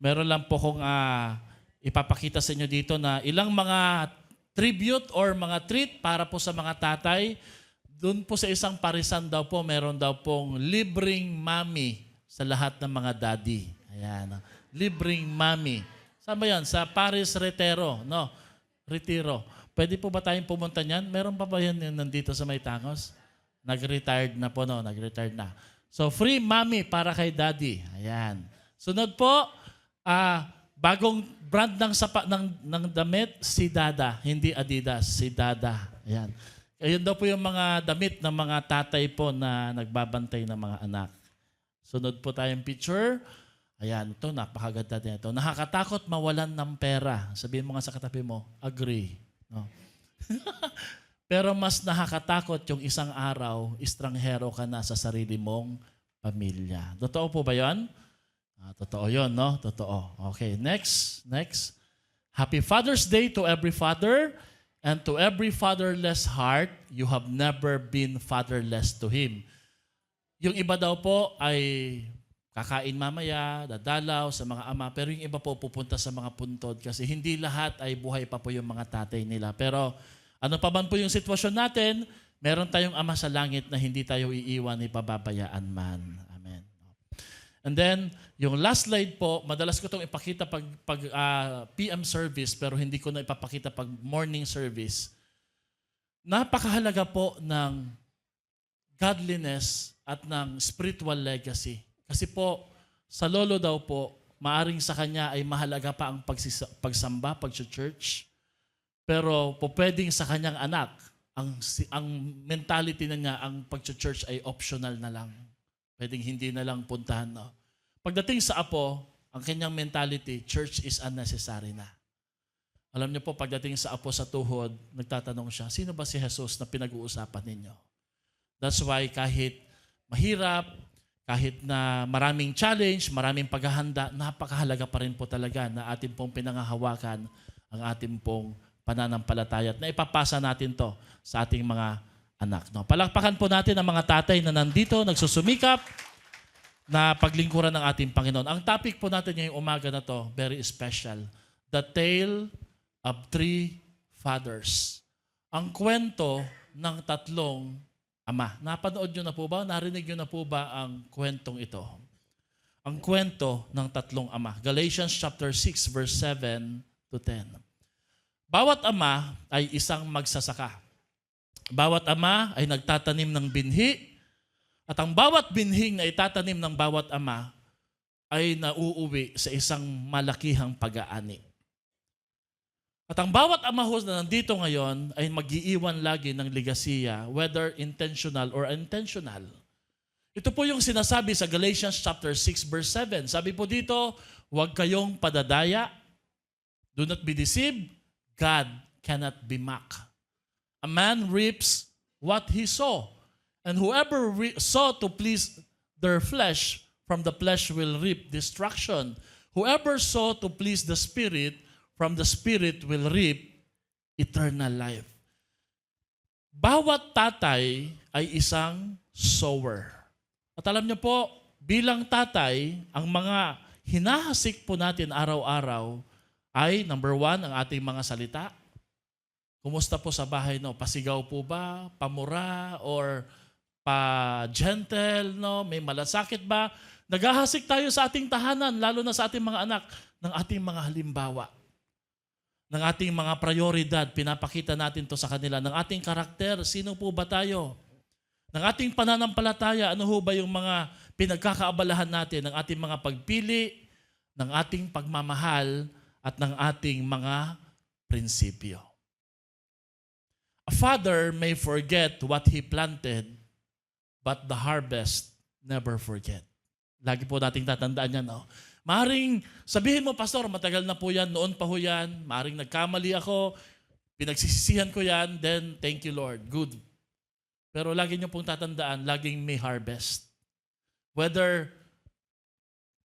Meron lang po kong ipapakita sa inyo dito na ilang mga tribute or mga treat para po sa mga tatay. Doon po sa isang parisan daw po, meron daw pong libreng mami sa lahat ng mga daddy. Ayan. Libreng mami. Saan ba yan? Sa Paris Retiro. No? Retiro. Pwede po ba tayong pumunta niyan? Meron pa ba yan nandito sa Maytangos? Nag-retired na po, no? Nag-retired na. So, free mami para kay daddy. Ayan. Sunod po, bagong brand ng damit, si Dada. Hindi Adidas, si Dada. Ayan. Ayun daw po yung mga damit ng mga tatay po na nagbabantay ng mga anak. Sunod po tayong picture. Ayan, ito, napakaganda din ito. Nakakatakot mawalan ng pera. Sabihin mo nga sa katabi mo, agree. No? Pero mas nakakatakot yung isang araw, estranghero ka na sa sarili mong pamilya. Totoo po ba yun? Totoo yun, no? Totoo. Okay, next. Happy Father's Day to every father. And to every fatherless heart, you have never been fatherless to him. Yung iba daw po ay kakain mamaya, dadalaw sa mga ama, pero yung iba po pupunta sa mga puntod kasi hindi lahat ay buhay pa po yung mga tatay nila. Pero ano pa man po yung sitwasyon natin, meron tayong Ama sa langit na hindi tayo iiwan ni pababayaan man. Amen. And then, yung last slide po, madalas ko itong ipakita pag PM service pero hindi ko na ipapakita pag morning service. Napakahalaga po ng godliness at ng spiritual legacy. Kasi po, sa lolo daw po, maaring sa kanya ay mahalaga pa ang pagsamba, pag-church. Pero po pwedeng sa kanyang anak, ang mentality na niya, ang pag-church ay optional na lang. Pwedeng hindi na lang puntahan. No? Pagdating sa apo, ang kanyang mentality, church is unnecessary na. Alam niyo po, pagdating sa apo sa tuhod, nagtatanong siya, sino ba si Jesus na pinag-uusapan ninyo? That's why kahit mahirap, kahit na maraming challenge, maraming paghahanda, napakahalaga pa rin po talaga na ating pong pinangahawakan ang ating pong pananampalataya at na ipapasa natin to sa ating mga anak. No? Palakpakan po natin ang mga tatay na nandito, nagsusumikap na paglingkuran ng ating Panginoon. Ang topic po natin ngayong umaga na to, very special. The Tale of Three Fathers. Ang kwento ng tatlong ama. Napanood nyo na po ba? Narinig nyo na po ba ang kwentong ito? Ang kwento ng tatlong ama. Galatians chapter 6 verse 7 to 10. Bawat ama ay isang magsasaka. Bawat ama ay nagtatanim ng binhi. At ang bawat binhing na itatanim ng bawat ama ay nauuwi sa isang malakihang pag-aani. At ang bawat ama na nandito ngayon ay mag-iiwan lagi ng legasiya, whether intentional or unintentional. Ito po yung sinasabi sa Galatians chapter 6 verse 7. Sabi po dito, huwag kayong padadaya. Do not be deceived. God cannot be mocked. A man reaps what he saw. And whoever sought to please their flesh, from the flesh will reap destruction. Whoever sought to please the Spirit, from the Spirit will reap eternal life. Bawat tatay ay isang sower. At alam niyo po, bilang tatay, ang mga hinahasik po natin araw-araw ay, number 1, ang ating mga salita. Kumusta po sa bahay, no? Pasigaw po ba? Pamura? Or pa-gentle, no? May malasakit ba? Naghahasik tayo sa ating tahanan, lalo na sa ating mga anak, ng ating mga halimbawa, ng ating mga prioridad. Pinapakita natin to sa kanila, ng ating karakter. Sino po ba tayo? Ng ating pananampalataya, ano ho ba yung mga pinagkakaabalahan natin, ng ating mga pagpili, ng ating pagmamahal, at ng ating mga prinsipyo. A father may forget what he planted, but the harvest never forget. Lagi po nating tatandaan yan. No? Maring sabihin mo, Pastor, matagal na po yan, noon pa ho yan, maring nagkamali ako, pinagsisisihan ko yan, then thank you Lord, good. Pero lagi niyo pong tatandaan, laging may harvest. Whether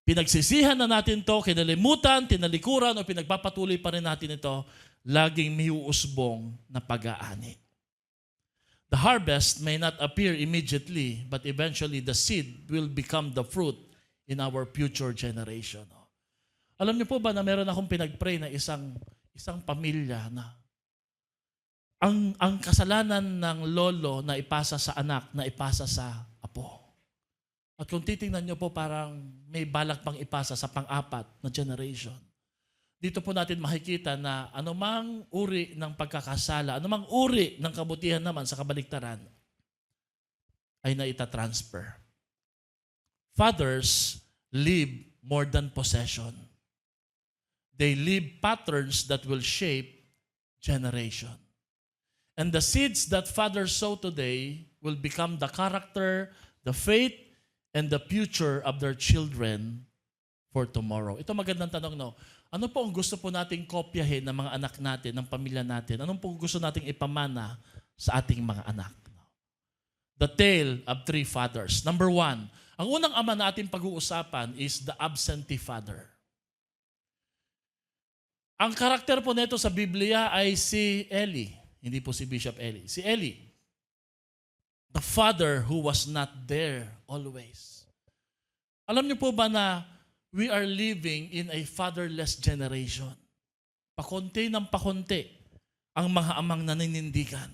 pinagsisihan na natin to, kinalimutan, tinalikuran, o pinagpapatuloy pa rin natin ito, laging may uusbong na pag-aani. The harvest may not appear immediately, but eventually the seed will become the fruit in our future generation. Alam niyo po ba na meron akong pinag-pray na isang pamilya na ang kasalanan ng lolo na ipasa sa anak, na ipasa sa apo. At kung titingnan niyo po, parang may balak pang ipasa sa pang-apat na generation. Dito po natin makikita na anumang uri ng pagkakasala, anumang uri ng kabutihan naman sa kabaliktaran, ay naitatransfer. Fathers live more than possession. They leave patterns that will shape generation. And the seeds that fathers sow today will become the character, the faith, and the future of their children for tomorrow. Ito magandang tanong, no? Ano po ang gusto po nating kopyahin ng mga anak natin, ng pamilya natin? Anong po gusto nating ipamana sa ating mga anak? The tale of three fathers. Number one, ang unang ama na ating pag-uusapan is the absentee father. Ang karakter po nito sa Biblia ay si Eli. Hindi po si Bishop Eli. Si Eli. The father who was not there always. Alam niyo po ba na we are living in a fatherless generation? Pakonti ng pakonti ang mga amang naninindigan.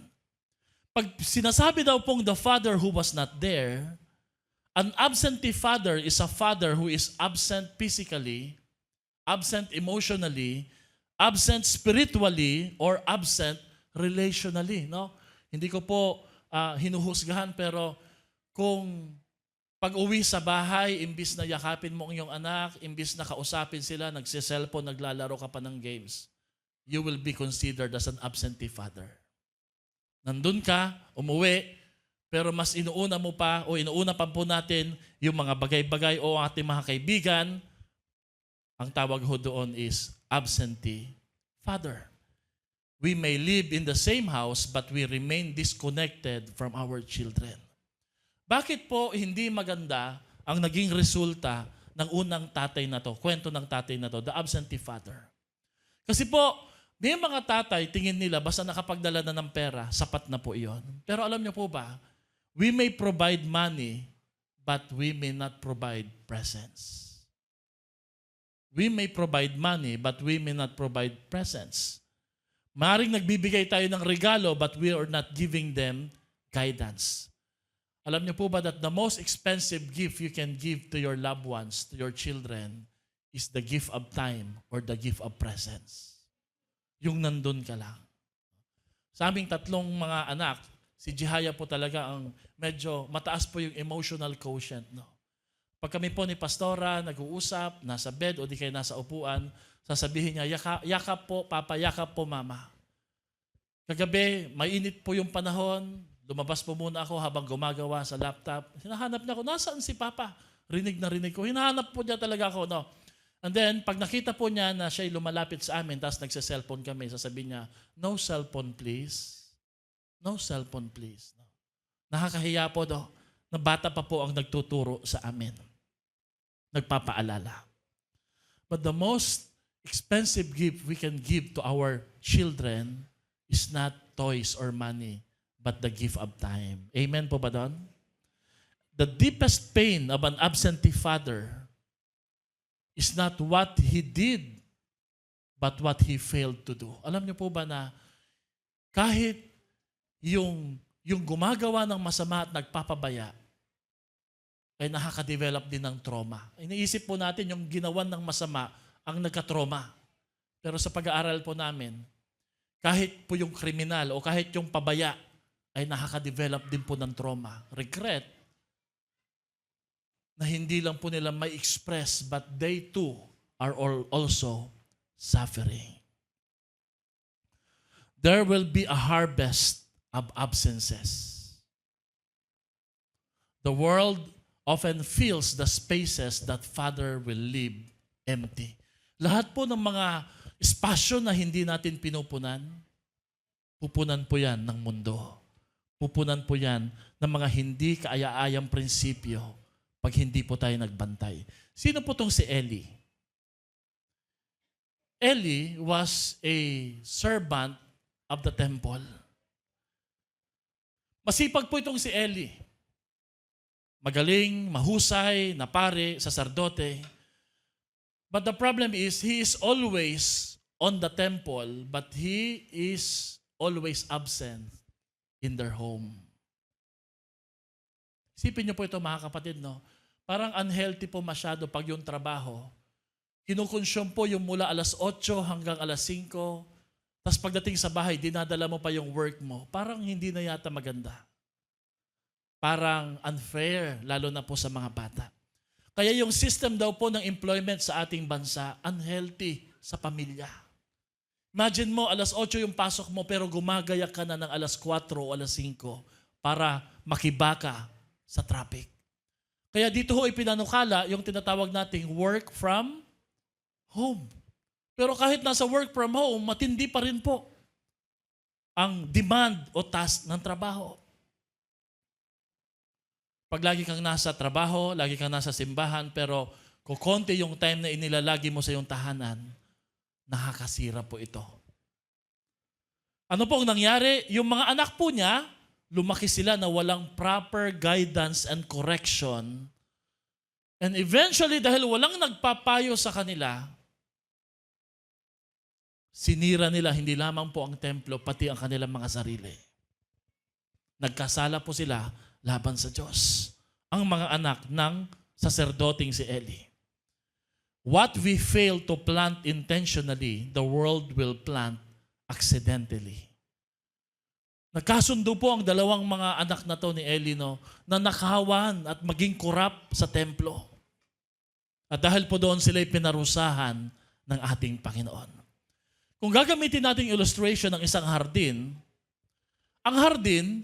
Pag sinasabi daw pong the father who was not there, an absentee father is a father who is absent physically, absent emotionally, absent spiritually, or absent relationally. No? Hindi ko po hinuhusgahan, pero kung pag-uwi sa bahay, imbis na yakapin mo ang iyong anak, imbis na kausapin sila, nagsiselfone, naglalaro ka pa ng games, you will be considered as an absentee father. Nandun ka, umuwi, pero mas inuuna mo pa o inuuna pa po natin yung mga bagay-bagay o ating mga kaibigan. Ang tawag ho doon is absentee father. We may live in the same house but we remain disconnected from our children. Bakit po hindi maganda ang naging resulta ng unang tatay na to, kwento ng tatay na to, the absentee father? Kasi po, may mga tatay, tingin nila, basta nakapagdala na ng pera, sapat na po iyon. Pero alam niyo po ba, we may provide money, but we may not provide presence. We may provide money, but we may not provide presence. Maring nagbibigay tayo ng regalo, but we are not giving them guidance. Alam niyo po ba that the most expensive gift you can give to your loved ones, to your children, is the gift of time or the gift of presence. Yung nandun ka lang. Sa aming tatlong mga anak, si Jihaya po talaga ang medyo mataas po yung emotional quotient. No? Pag kami po ni Pastora, nag-uusap, nasa bed o di kayo nasa upuan, sasabihin niya, yakap po, papa, yakap po, mama. Kagabi, mainit po yung panahon, lumabas po muna ako habang gumagawa sa laptop. Hinahanap niya ako, nasaan si papa? Rinig na rinig ko. Hinahanap po niya talaga ako. No? And then, pag nakita po niya na siya'y lumalapit sa amin, tapos nagsa-cellphone kami, sasabihin niya, no cellphone please. No cellphone please. No. Nakakahiya po do, na bata pa po ang nagtuturo sa amin. Nagpapaalala. But the most expensive gift we can give to our children is not toys or money, but the gift of time. Amen po ba doon? The deepest pain of an absentee father is not what he did, but what he failed to do. Alam niyo po ba na kahit yung gumagawa ng masama at nagpapabaya, ay nakaka-develop din ng trauma. Iniisip po natin yung ginawan ng masama ang nagka-trauma. Pero sa pag-aaral po namin, kahit po yung kriminal o kahit yung pabaya, ay nakaka-develop din po ng trauma. Regret, na hindi lang po nila may express, but they too are also suffering. There will be a harvest of absences. The world often fills the spaces that Father will leave empty. Lahat po ng mga espasyo na hindi natin pinupunan, pupunan po yan ng mundo. Pupunan po yan ng mga hindi kaaya-ayang prinsipyo pag hindi po tayo nagbantay. Sino po itong si Eli? Eli was a servant of the temple. Masipag po itong si Eli. Magaling, mahusay, na pare, saserdote. But the problem is, he is always on the temple, but he is always absent in their home. Isipin niyo po ito mga kapatid, no? Parang unhealthy po masyado pag yung trabaho. Kinukonsume po yung mula alas 8 hanggang alas 5, tapos pagdating sa bahay, dinadala mo pa yung work mo. Parang hindi na yata maganda. Parang unfair, lalo na po sa mga bata. Kaya yung system daw po ng employment sa ating bansa, unhealthy sa pamilya. Imagine mo, alas 8 yung pasok mo, pero gumagaya ka na ng alas 4 o alas 5 para makibaka sa traffic. Kaya dito ho ipinanukala yung tinatawag nating work from home. Pero kahit nasa work from home, matindi pa rin po ang demand o task ng trabaho. Pag lagi kang nasa trabaho, lagi kang nasa simbahan, pero kukonti yung time na inilalagi mo sa iyong tahanan, nakakasira po ito. Ano pong nangyari? Yung mga anak po niya, lumaki sila na walang proper guidance and correction. And eventually, dahil walang nagpapayo sa kanila, sinira nila hindi lamang po ang templo, pati ang kanilang mga sarili. Nagkasala po sila laban sa Diyos. Ang mga anak ng saserdoting si Eli. What we fail to plant intentionally, the world will plant accidentally. Nagkasundo po ang dalawang mga anak na to ni Eli, no, na nakawan at maging corrupt sa templo. At dahil po doon sila'y pinarusahan ng ating Panginoon. Kung gagamitin natin illustration ng isang hardin, ang hardin,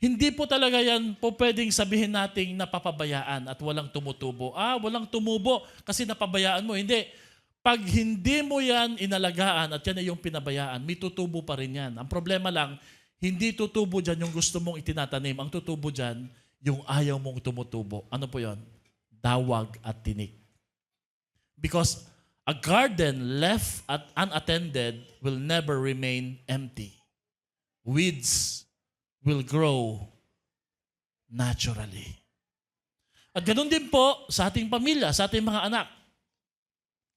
hindi po talaga yan po pwedeng sabihin nating napapabayaan at walang tumutubo. Walang tumubo kasi napabayaan mo. Hindi. Pag hindi mo yan inalagaan at yan ay yung pinabayaan, may tutubo pa rin yan. Ang problema lang, hindi tutubo dyan yung gusto mong itinatanim. Ang tutubo dyan, yung ayaw mong tumutubo. Ano po yon? Dawag at tinik. Because a garden left at unattended will never remain empty. Weeds will grow naturally. At ganoon din po sa ating pamilya, sa ating mga anak,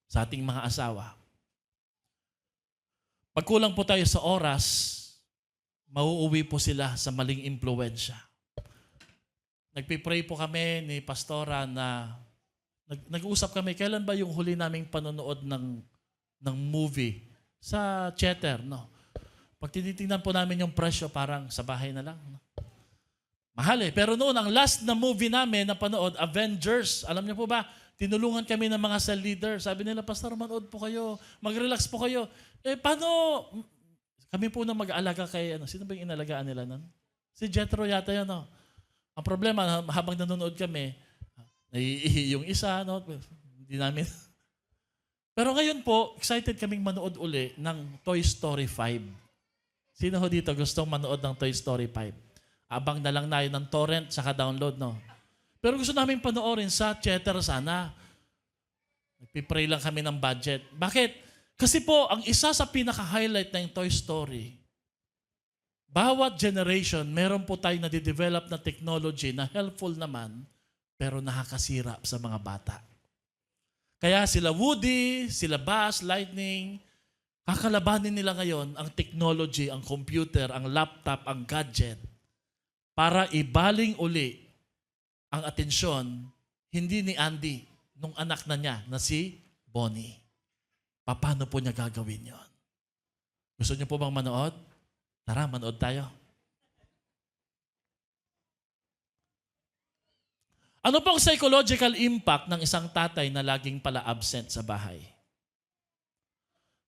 sa ating mga asawa. Pag kulang po tayo sa oras, mauuwi po sila sa maling impluwensya. Nagpipray po kami ni Pastora na nag-uusap kami, kailan ba yung huli naming panonood ng movie sa theater, no? Pag tinitingnan po namin yung presyo, parang sa bahay na lang. No? Mahal eh. Pero noon, ang last na movie namin na panood, Avengers, alam niyo po ba, tinulungan kami ng mga cell leader. Sabi nila, Pastor, manood po kayo, mag-relax po kayo. Paano? Kami po na mag-aalaga kay, sino ba yung inalagaan nila nun? Si Jethro yata yun, no? Ang problema, habang nanonood kami, naiihi yung isa, no? Hindi namin. Pero ngayon po, excited kaming manood uli ng Toy Story 5. Sino ho dito gustong manood ng Toy Story 5? Abang na lang na yun ng torrent saka download, no? Pero gusto namin panoorin sa theater sana. Nagpipray lang kami ng budget. Bakit? Kasi po, ang isa sa pinaka-highlight ng Toy Story, bawat generation, meron po tayo na-develop na technology na helpful naman, pero nakakasira sa mga bata. Kaya sila Woody, sila Buzz, Lightning, kakalabanin nila ngayon ang technology, ang computer, ang laptop, ang gadget para ibaling uli ang atensyon, hindi ni Andy, nung anak na niya na si Bonnie. Paano po niya gagawin yon? Gusto niyo po bang manood? Tara, manood tayo. Ano pong psychological impact ng isang tatay na laging pala absent sa bahay?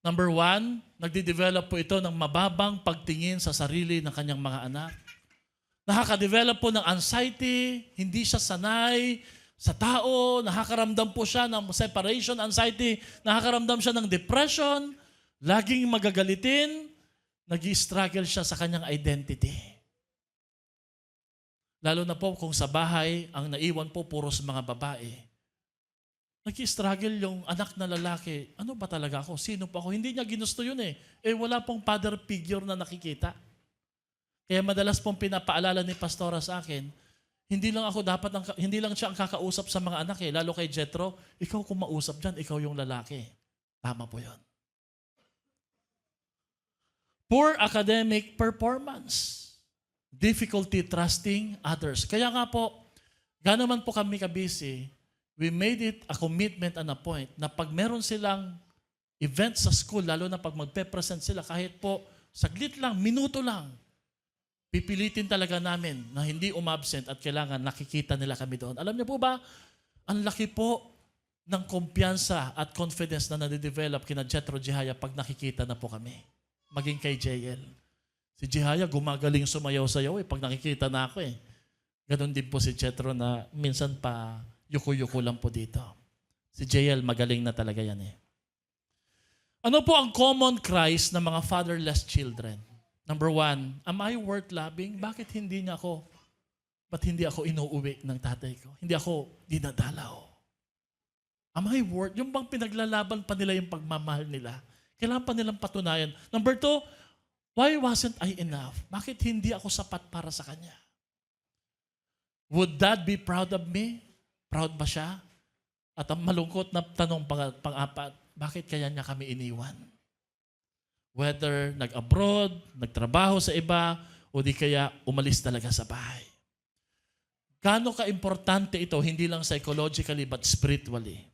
Number 1, nagde-develop po ito ng mababang pagtingin sa sarili ng kanyang mga anak. Nakaka-develop po ng anxiety, hindi siya sanay sa tao, nakakaramdam po siya ng separation anxiety, nakakaramdam siya ng depression, laging magagalitin, nag-i-struggle siya sa kanyang identity. Lalo na po kung sa bahay, ang naiwan po puros mga babae. Nag-i-struggle yung anak na lalaki. Ano ba talaga ako? Sino pa ako? Hindi niya ginusto yun eh. Wala pong father figure na nakikita. Kaya madalas pong pinapaalala ni Pastora sa akin, Hindi lang siya ang kakausap sa mga anak eh. Lalo kay Jethro, ikaw kung mausap diyan, ikaw yung lalaki. Tama po 'yon. Poor academic performance. Difficulty trusting others. Kaya nga po, gano'n man po kami kabisi, we made it a commitment and a point na pag meron silang event sa school, lalo na pag magpe-present sila, kahit po saglit lang, minuto lang, pipilitin talaga namin na hindi umabsent at kailangan nakikita nila kami doon. Alam niyo po ba, ang laki po ng kumpiyansa at confidence na nade-develop kina Jethro Jihaya pag nakikita na po kami. Maging kay JL. Si Jihaya gumagaling sumayaw-sayaw pag nakikita na ako eh. Ganon din po si Jethro na minsan pa yuko-yuko lang po dito. Si JL magaling na talaga yan eh. Ano po ang common cries ng mga fatherless children? Number 1, am I worth loving? Ba't hindi ako inuuwi ng tatay ko? Hindi ako dinadalaw. Am I worth? Yung bang pinaglalaban pa nila yung pagmamahal nila? Kailangan pa nilang patunayan. Number 2, why wasn't I enough? Bakit hindi ako sapat para sa kanya? Would Dad be proud of me? Proud ba siya? At ang malungkot na tanong pang-apat, bakit kaya niya kami iniwan? Whether nag-abroad, nagtrabaho sa iba, o di kaya umalis talaga sa bahay. Gaano ka-importante ito, hindi lang psychologically but spiritually.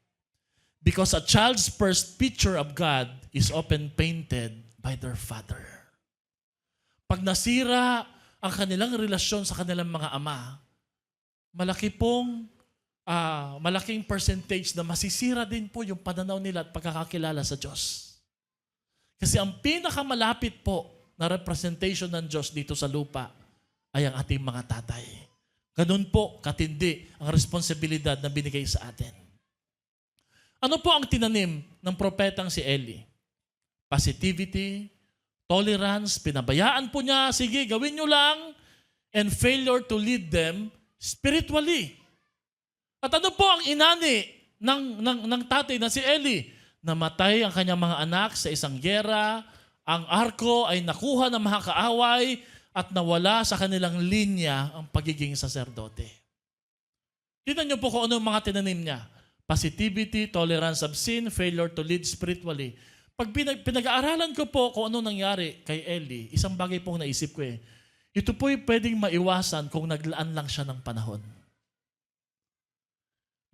Because a child's first picture of God is often painted by their father. Pag nasira ang kanilang relasyon sa kanilang mga ama, malaking percentage na masisira din po yung pananaw nila at pagkakakilala sa Diyos. Kasi ang pinakamalapit po na representation ng Diyos dito sa lupa ay ang ating mga tatay. Ganun po katindi ang responsibilidad na binigay sa atin. Ano po ang tinanim ng propetang si Eli? Positivity, tolerance, pinabayaan po niya, sige, gawin nyo lang, and failure to lead them spiritually. At ano po ang inani ng tatay na si Eli? Namatay ang kanyang mga anak sa isang giyera, ang arko ay nakuha ng mga kaaway at nawala sa kanilang linya ang pagiging saserdote. Tignan niyo po kung ano yung mga tinanim niya. Positivity, tolerance of sin, failure to lead spiritually. Pag pinag-aaralan ko po kung ano nangyari kay Eli, isang bagay pong naisip ko eh. Ito po'y pwedeng maiwasan kung naglaan lang siya ng panahon.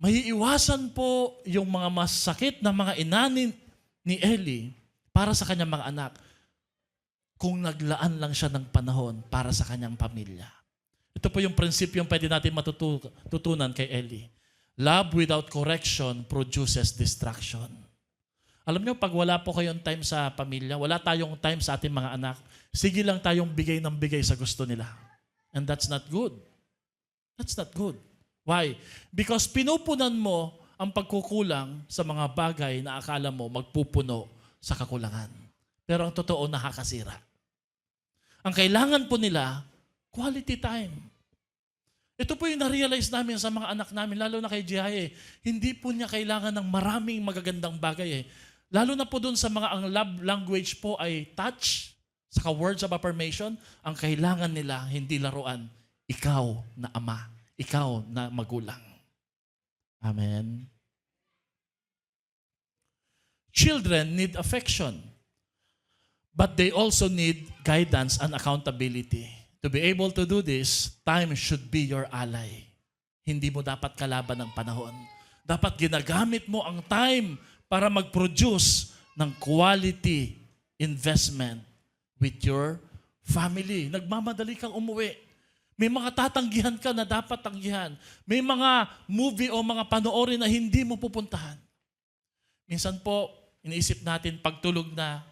Maiiwasan po yung mga masakit na mga inanin ni Eli para sa kanyang mga anak kung naglaan lang siya ng panahon para sa kanyang pamilya. Ito po yung prinsipyo yung pwede natin matutunan kay Eli. Love without correction produces distraction. Alam niyo, pag wala po kayong time sa pamilya, wala tayong time sa ating mga anak, sige lang tayong bigay ng bigay sa gusto nila. And that's not good. That's not good. Why? Because pinupunan mo ang pagkukulang sa mga bagay na akala mo magpupuno sa kakulangan. Pero ang totoo, nakakasira. Ang kailangan po nila, quality time. Ito po yung na-realize namin sa mga anak namin, lalo na kay Jihaya. Hindi po niya kailangan ng maraming magagandang bagay. Lalo na po dun sa mga ang love language po ay touch, saka words of affirmation. Ang kailangan nila, hindi laruan, ikaw na ama. Ikaw na magulang. Amen. Children need affection, but they also need guidance and accountability. To be able to do this, time should be your ally. Hindi mo dapat kalaban ng panahon. Dapat ginagamit mo ang time para mag-produce ng quality investment with your family. Nagmamadali kang umuwi. May mga tatanggihan ka na dapat tanggihan. May mga movie o mga panoorin na hindi mo pupuntahan. Minsan po, iniisip natin pagtulog na,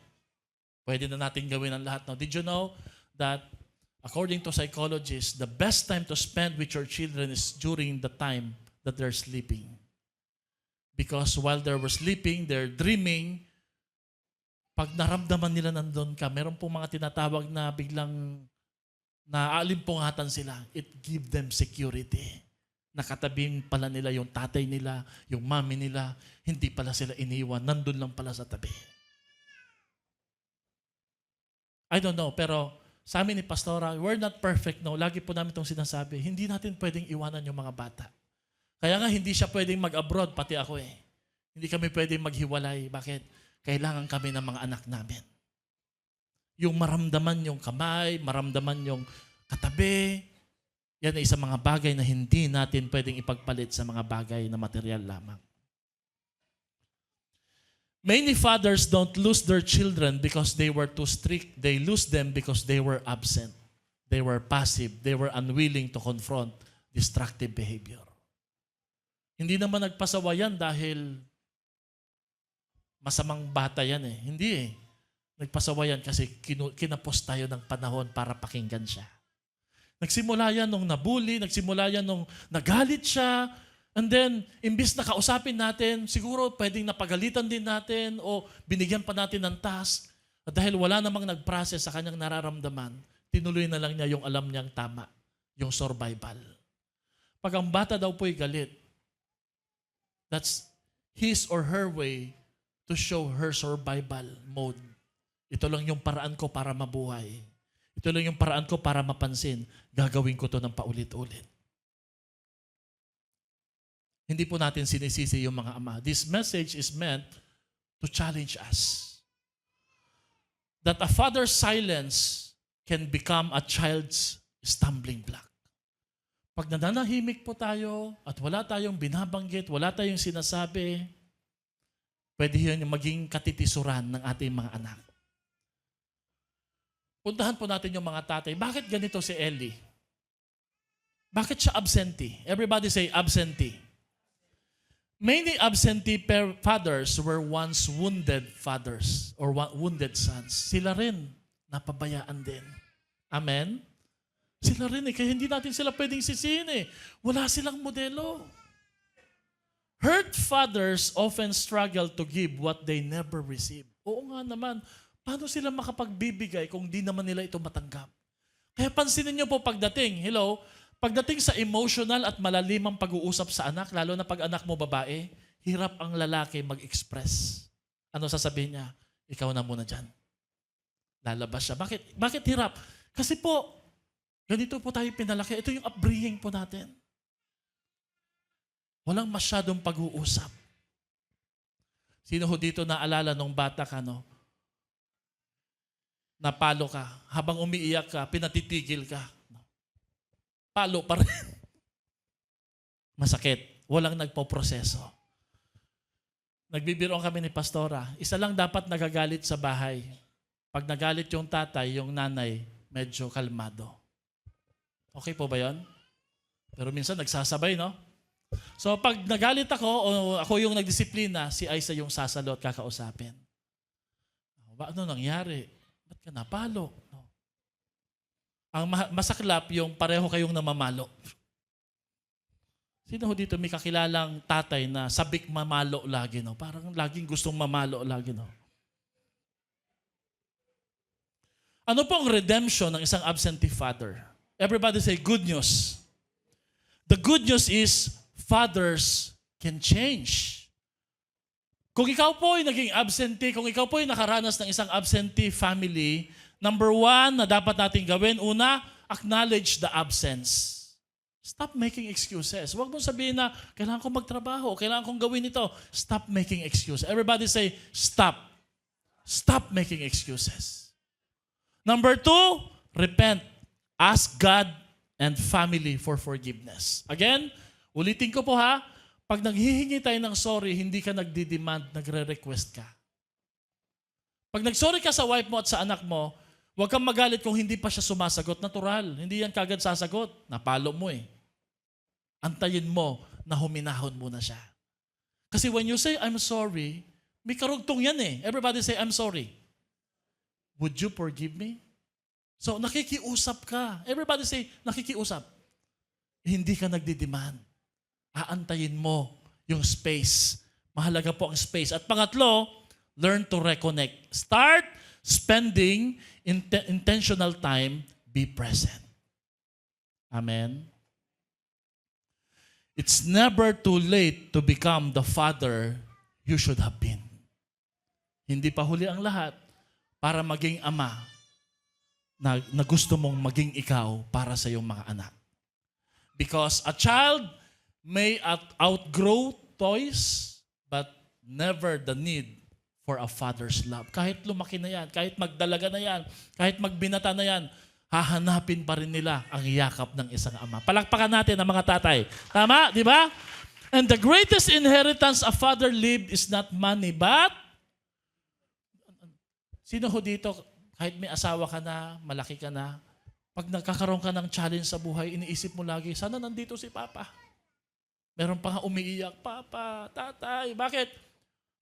pwede na natin gawin ang lahat. Now, did you know that according to psychologists, the best time to spend with your children is during the time that they're sleeping. Because while they were sleeping, they're dreaming. Pag naramdaman nila nandun ka, meron pong mga tinatawag na biglang naalimpungatan sila. It give them security. Nakatabing pala nila yung tatay nila, yung mami nila, hindi pala sila iniwan, nandun lang pala sa tabi. I don't know, pero Sa amin ni Pastora, we're not perfect, no? Lagi po namin itong sinasabi. Hindi natin pwedeng iwanan yung mga bata. Kaya nga hindi siya pwedeng mag-abroad, pati ako eh. Hindi kami pwedeng maghiwalay. Bakit? Kailangan kami ng mga anak namin. Yung maramdaman yung kamay, maramdaman yung katabi, yan ay isang mga bagay na hindi natin pwedeng ipagpalit sa mga bagay na material lamang. Many fathers don't lose their children because they were too strict. They lose them because they were absent. They were passive. They were unwilling to confront destructive behavior. Hindi naman nagpasawa yan dahil masamang bata yan eh. Hindi eh. Nagpasawa yan kasi kinapos tayo ng panahon para pakinggan siya. Nagsimula yan nung nabully, nagsimula yan nung nagalit siya, and then, imbis na kausapin natin, siguro pwedeng napagalitan din natin o binigyan pa natin ng task. At dahil wala namang nag-process sa kanyang nararamdaman, tinuloy na lang niya yung alam niyang tama, yung survival. Pag ang bata daw po'y galit, that's his or her way to show her survival mode. Ito lang yung paraan ko para mabuhay. Ito lang yung paraan ko para mapansin. Gagawin ko to ng paulit-ulit. Hindi po natin sinisisi yung mga ama. This message is meant to challenge us. That a father's silence can become a child's stumbling block. Pag nananahimik po tayo at wala tayong binabanggit, wala tayong sinasabi, pwede yun maging katitisuran ng ating mga anak. Puntahan po natin yung mga tatay. Bakit ganito si Ellie? Bakit siya absentee? Everybody say absentee. Many absentee fathers were once wounded fathers or wounded sons. Sila rin, napabayaan din. Amen? Sila rin eh, kaya hindi natin sila pwedeng sisihin eh. Wala silang modelo. Hurt fathers often struggle to give what they never receive. Oo nga naman, paano sila makapagbibigay kung di naman nila ito matanggap? Kaya pansinin niyo po pagdating sa emotional at malalimang pag-uusap sa anak, lalo na pag anak mo babae, hirap ang lalaki mag-express. Ano sasabihin niya? Ikaw na muna dyan. Lalabas siya. Bakit hirap? Kasi po, ganito po tayo pinalaki. Ito yung upbringing po natin. Walang masyadong pag-uusap. Sino ho dito naalala nung bata ka, no? Napalo ka. Habang umiiyak ka, pinatitigil ka. Palo pa rin. Masakit. Walang nagpo-proseso. Nagbibiroon kami ni Pastora. Isa lang dapat nagagalit sa bahay. Pag nagalit yung tatay, yung nanay, medyo kalmado. Okay po ba yun? Pero minsan nagsasabay, no? So pag nagalit ako o ako yung nagdisiplina, si Aiza yung sasalo at kakausapin. Ano nangyari? Ba't ka napalo? No. Ang masaklap yung pareho kayong namamalo. Sino ho dito may kakilalang tatay na sabik mamalo lagi, no? Parang laging gustong mamalo lagi, no? Ano po ang redemption ng isang absentee father? Everybody say, good news. The good news is, fathers can change. Kung ikaw po ay naging absentee, kung ikaw po ay nakaranas ng isang absentee family, number one na dapat natin gawin, una, acknowledge the absence. Stop making excuses. Huwag mong sabihin na, kailangan kong magtrabaho, kailangan kong gawin ito. Stop making excuses. Everybody say, stop. Stop making excuses. Number two, repent. Ask God and family for forgiveness. Again, ulitin ko po ha, pag naghihingi tayo ng sorry, hindi ka nagdi-demand, nagre-request ka. Pag nag-sorry ka sa wife mo at sa anak mo, huwag kang magalit kung hindi pa siya sumasagot. Natural. Hindi yan kagad sasagot. Napalo mo eh. Antayin mo na huminahon muna siya. Kasi when you say, I'm sorry, may karugtong yan eh. Everybody say, I'm sorry. Would you forgive me? So, nakikiusap ka. Everybody say, nakikiusap. Hindi ka nagdi-demand. Aantayin mo yung space. Mahalaga po ang space. At pangatlo, learn to reconnect. Start spending intentional time, be present. Amen? It's never too late to become the father you should have been. Hindi pa huli ang lahat para maging ama. na gusto mong maging ikaw para sa iyong mga anak. Because a child may outgrow toys, but never the need for a father's love. Kahit lumaki na yan, kahit magdalaga na yan, kahit magbinata na yan, hahanapin pa rin nila ang yakap ng isang ama. Palakpakan natin ang mga tatay. Tama, di ba? And the greatest inheritance a father leave is not money, but sino ho dito, kahit may asawa ka na, malaki ka na, pag nagkakaroon ka ng challenge sa buhay, iniisip mo lagi, sana nandito si Papa. Meron pa nga umiiyak, Papa, Tatay. Bakit?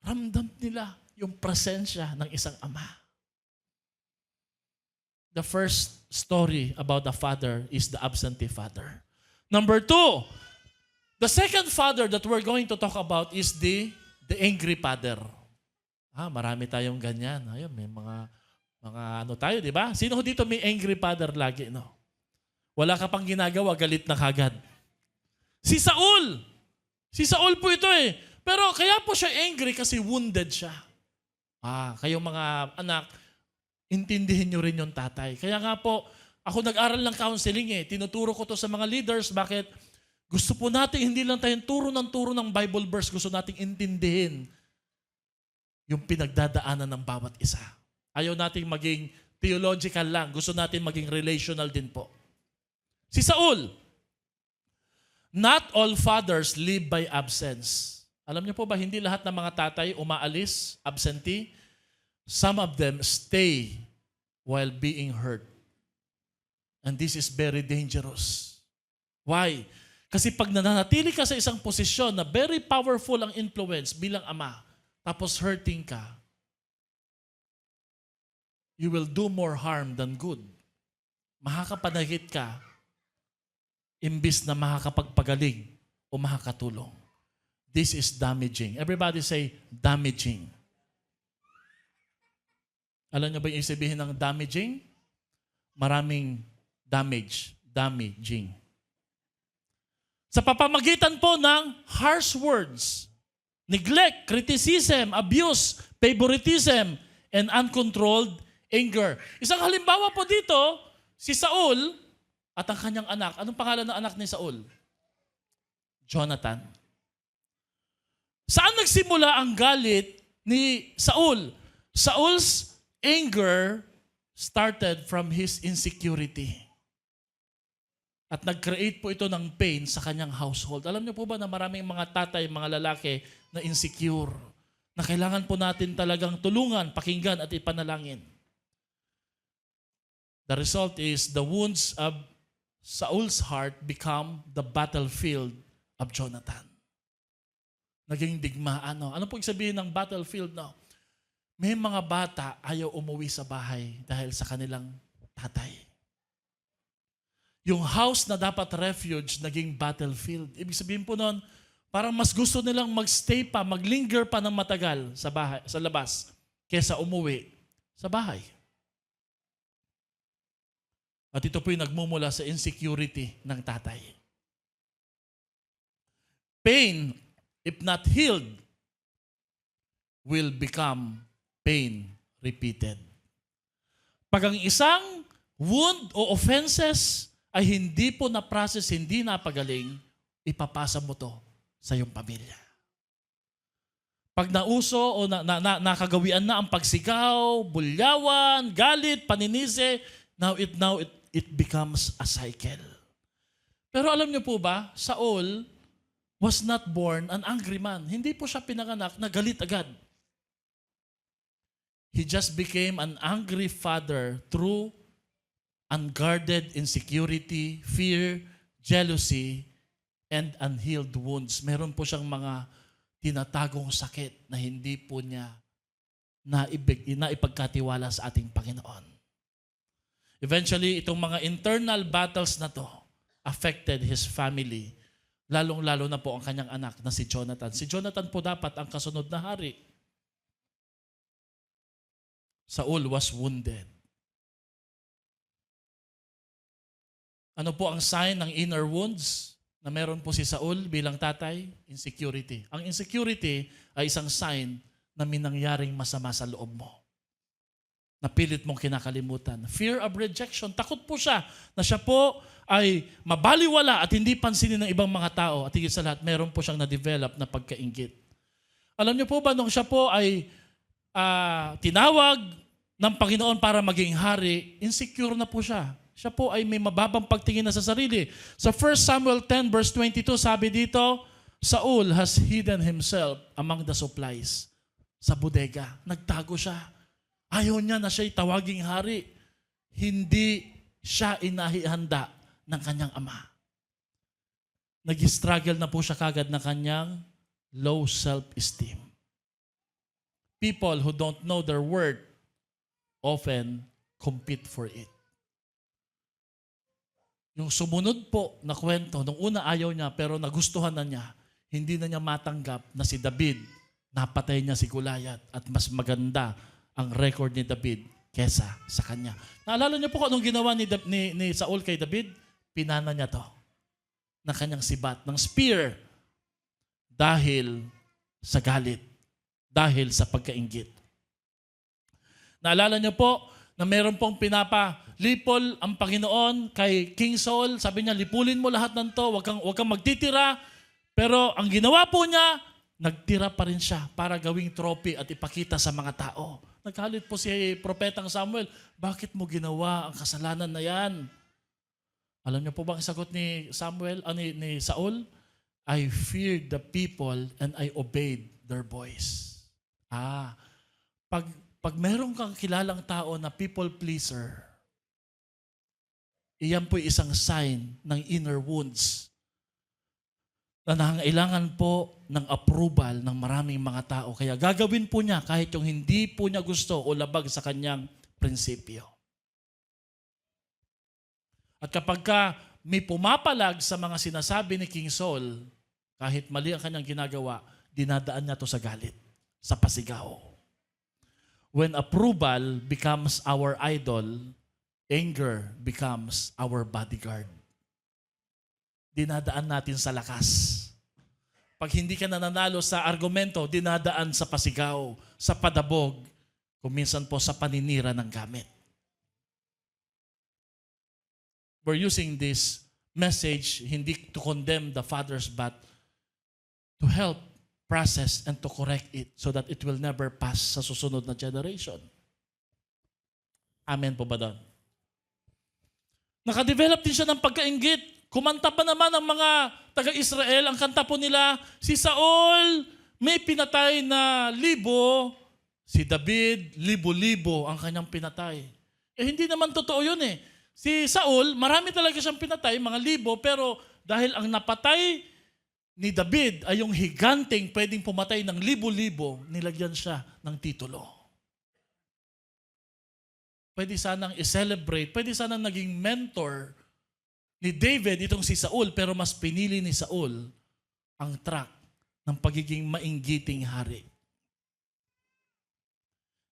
Ramdam nila yung presensya ng isang ama. The first story about a father is the absentee father. Number 2, the second father that we're going to talk about is the angry father. Marami tayong ganyan. Ayun, may mga ano tayo, di ba? Sino dito may angry father lagi, no? Wala ka pang ginagawa, galit na kagad. Si Saul. Si Saul po ito eh. Pero kaya po siya angry kasi wounded siya. Kayong mga anak, intindihin nyo rin yung tatay. Kaya nga po, ako nag-aral ng counseling eh. Tinuturo ko to sa mga leaders. Bakit? Gusto po natin, hindi lang tayong turo ng Bible verse. Gusto nating intindihin yung pinagdadaanan ng bawat isa. Ayaw nating maging theological lang. Gusto natin maging relational din po. Si Saul, not all fathers live by absence. Alam niyo po ba, hindi lahat ng mga tatay umaalis, absentee. Some of them stay while being hurt. And this is very dangerous. Why? Kasi pag nananatili ka sa isang posisyon na very powerful ang influence bilang ama, tapos hurting ka, you will do more harm than good. Makakapanagit ka, imbis na makakapagpagaling o makakatulong. This is damaging. Everybody say, damaging. Alam niyo ba yung sabihin ng damaging? Maraming damage. Damaging. Sa papamagitan po ng harsh words, neglect, criticism, abuse, favoritism, and uncontrolled anger. Isang halimbawa po dito, si Saul at ang kanyang anak. Anong pangalan ng anak ni Saul? Jonathan. Saan nagsimula ang galit ni Saul? Saul's anger started from his insecurity. At nag-create po ito ng pain sa kanyang household. Alam niyo po ba na maraming mga tatay, mga lalaki na insecure, na kailangan po natin talagang tulungan, pakinggan at ipanalangin. The result is the wounds of Saul's heart become the battlefield of Jonathan. Naging digmaan. Ano po ibig sabihin ng battlefield? May mga bata ayaw umuwi sa bahay dahil sa kanilang tatay. Yung house na dapat refuge, naging battlefield. Ibig sabihin po nun, parang mas gusto nilang magstay pa, maglinger pa ng matagal sa bahay, sa labas, kesa umuwi sa bahay. At ito po yung nagmumula sa insecurity ng tatay. Pain, if not healed, will become pain repeated. Pag ang isang wound o offenses ay hindi po na-process, hindi napagaling, ipapasa mo to sa iyong pamilya. Pag nauso o nakagawian na ang pagsigaw, bulyawan, galit, paninisi, now it becomes a cycle. Pero alam niyo po ba, Saul was not born an angry man. Hindi po siya pinanganak na galit agad. He just became an angry father through unguarded insecurity, fear, jealousy, and unhealed wounds. Meron po siyang mga tinatagong sakit na hindi po niya naipagkatiwala sa ating Panginoon. Eventually, itong mga internal battles na to affected his family. Lalong-lalo na po ang kanyang anak na si Jonathan. Si Jonathan po dapat ang kasunod na hari. Saul was wounded. Ano po ang sign ng inner wounds na meron po si Saul bilang tatay? Insecurity. Ang insecurity ay isang sign na may nangyaring masama sa loob mo. na pilit mong kinakalimutan. Fear of rejection. Takot po siya na siya po ay mabaliwala at hindi pansinin ng ibang mga tao. At higit sa lahat, meron po siyang na-develop na pagkainggit. Alam niyo po ba, nung siya po ay tinawag ng Panginoon para maging hari, insecure na po siya. Siya po ay may mababang pagtingin na sa sarili. Sa 1 Samuel 10 verse 22, sabi dito, Saul has hidden himself among the supplies sa bodega. Nagtago siya. Ayaw niya na siya'y tawaging hari. Hindi siya inahihanda ng kanyang ama. Nag-struggle na po siya kagad ng kanyang low self-esteem. People who don't know their worth often compete for it. Yung sumunod po na kwento, nung una ayaw niya pero nagustuhan na niya, hindi na niya matanggap na si David, napatay niya si Goliath at mas maganda ang record ni David kesa sa kanya. Naalala niyo po kung anong ginawa ni Saul kay David? Pinana niya to ng kanyang sibat, ng spear dahil sa galit, dahil sa pagkainggit. Naalala niyo po na meron pong pinapalipol ang Panginoon kay King Saul. Sabi niya, lipulin mo lahat ng to, wag kang magtitira. Pero ang ginawa po niya, nagtira pa rin siya para gawing trophy at ipakita sa mga tao. Naghalit po si Propetang Samuel, bakit mo ginawa ang kasalanan na yan? Alam niyo po ba ang sagot ni Saul? I feared the people and I obeyed their voice. Pag meron kang kilalang tao na people pleaser, iyan po isang sign ng inner wounds na nangailangan po ng approval ng maraming mga tao. Kaya gagawin po niya kahit yung hindi po niya gusto o labag sa kanyang prinsipyo. At kapag may pumapalag sa mga sinasabi ni King Saul, kahit mali ang kanyang ginagawa, dinadaan niya to sa galit, sa pasigaw. When approval becomes our idol, anger becomes our bodyguard. Dinadaan natin sa lakas. Pag hindi ka nananalo sa argumento, dinadaan sa pasigaw, sa padabog, kung minsan po sa paninira ng gamit. We're using this message hindi to condemn the fathers but to help process and to correct it so that it will never pass sa susunod na generation. Amen po ba doon? Nakadevelop din siya ng pagkainggit. Kumanta pa naman ang mga taga-Israel. Ang kanta po nila, si Saul may pinatay na 1,000, si David, 1,000 ang kanyang pinatay. Hindi naman totoo yun eh. Si Saul, marami talaga siyang pinatay, mga 1,000, pero dahil ang napatay ni David ay yung higanteng pwedeng pumatay ng 1,000, nilagyan siya ng titulo. Pwede sanang i-celebrate, pwede sanang naging mentor ni David itong si Saul, pero mas pinili ni Saul ang track ng pagiging mainggiting hari.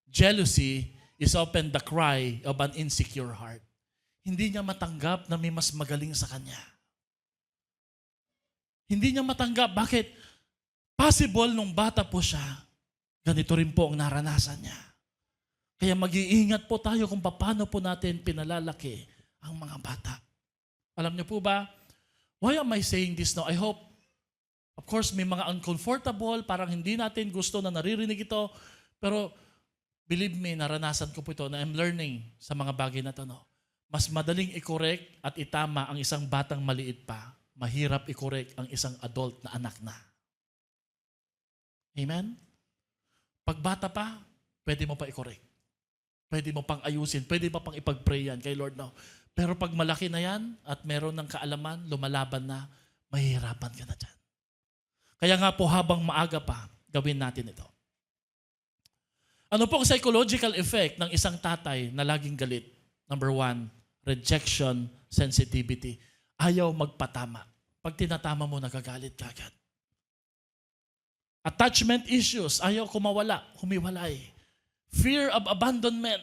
Jealousy is often the cry of an insecure heart. Hindi niya matanggap na may mas magaling sa kanya. Hindi niya matanggap. Bakit? Possible nung bata po siya, ganito rin po ang naranasan niya. Kaya mag-iingat po tayo kung paano po natin pinalalaki ang mga bata. Alam niyo po ba, why am I saying this now? I hope, of course, may mga uncomfortable, parang hindi natin gusto na naririnig ito, pero believe me, naranasan ko po ito na I'm learning sa mga bagay na ito. No? Mas madaling i-correct at itama ang isang batang maliit pa, mahirap i-correct ang isang adult na anak na. Amen? Pag bata pa, pwede mo pa i-correct. Pwede mo pang ayusin, pwede mo pang ipag-pray yan kay Lord now. Pero pag malaki na yan at meron ng kaalaman, lumalaban na, mahihirapan ka na dyan. Kaya nga po habang maaga pa, gawin natin ito. Ano po ang psychological effect ng isang tatay na laging galit? Number 1, rejection, sensitivity. Ayaw magpatama. Pag tinatama mo, nagagalit ka agad. Attachment issues. Ayaw kumawala, humiwalay. Fear of abandonment.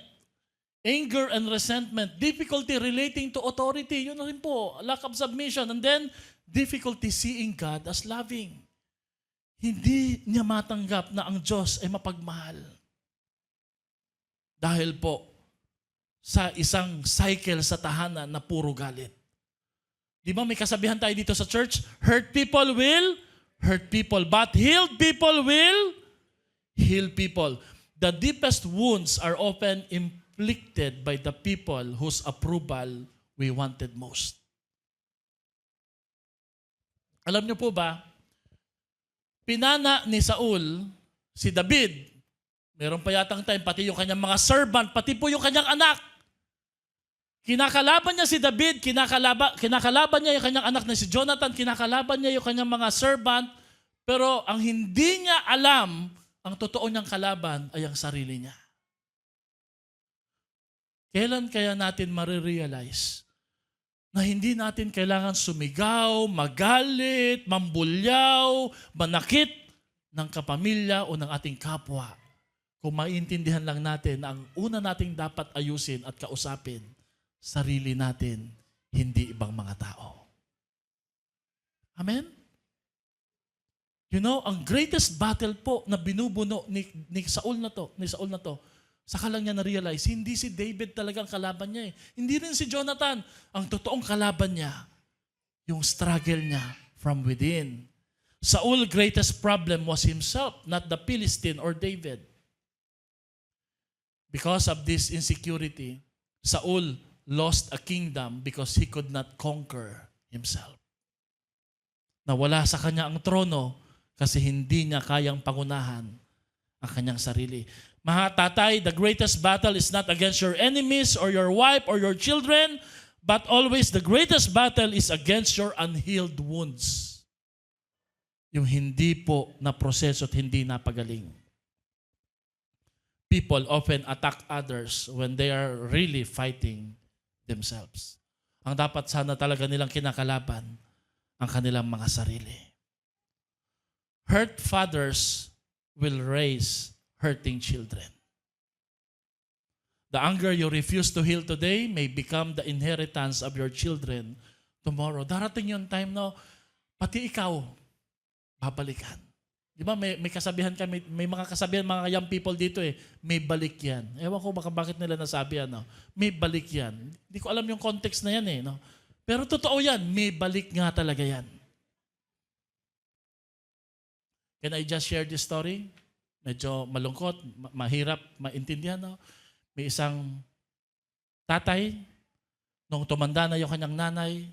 Anger and resentment. Difficulty relating to authority. Yun na rin po. Lack of submission. And then, difficulty seeing God as loving. Hindi niya matanggap na ang Diyos ay mapagmahal. Dahil po, sa isang cycle sa tahanan na puro galit. Di ba may kasabihan tayo dito sa church? Hurt people will hurt people, but healed people will heal people. The deepest wounds are often inflicted by the people whose approval we wanted most. Alam niyo po ba, pinana ni Saul si David. Meron pa yatang time, pati yung kanyang mga servant, pati po yung kanyang anak. Kinakalaban niya si David, kinakalaban niya yung kanyang anak na si Jonathan, kinakalaban niya yung kanyang mga servant, pero ang hindi niya alam, ang totoo niyang kalaban ay ang sarili niya. Kailan kaya natin marirealize na hindi natin kailangan sumigaw, magalit, mambulyaw, manakit ng kapamilya o ng ating kapwa? Kung maintindihan lang natin na ang una nating dapat ayusin at kausapin, sarili natin, hindi ibang mga tao. Amen? You know, ang greatest battle po na binubuno ni Saul na to, saka lang niya na-realize, hindi si David talagang kalaban niya eh. Hindi rin si Jonathan. Ang totoong kalaban niya, yung struggle niya from within. Saul's greatest problem was himself, not the Philistine or David. Because of this insecurity, Saul lost a kingdom because he could not conquer himself. Nawala sa kanya ang trono kasi hindi niya kayang pangunahan ang kanyang sarili. Mga tatay, the greatest battle is not against your enemies or your wife or your children, but always the greatest battle is against your unhealed wounds. Yung hindi po na proseso at hindi napagaling. People often attack others when they are really fighting themselves. Ang dapat sana talaga nilang kinakalaban, ang kanilang mga sarili. Hurt fathers will raise hurting children. The anger you refuse to heal today may become the inheritance of your children tomorrow. Darating yung time na pati ikaw, babalikan. Di ba may kasabihan kami, may mga kasabihan mga young people dito may balik yan. Ewan ko bakit nila nasabi yan. No? May balik yan. Hindi ko alam yung context na yan no? Pero totoo yan, may balik nga talaga yan. Can I just share this story? Medyo malungkot, mahirap maintindihan. No? May isang tatay, nung tumanda na yung kanyang nanay,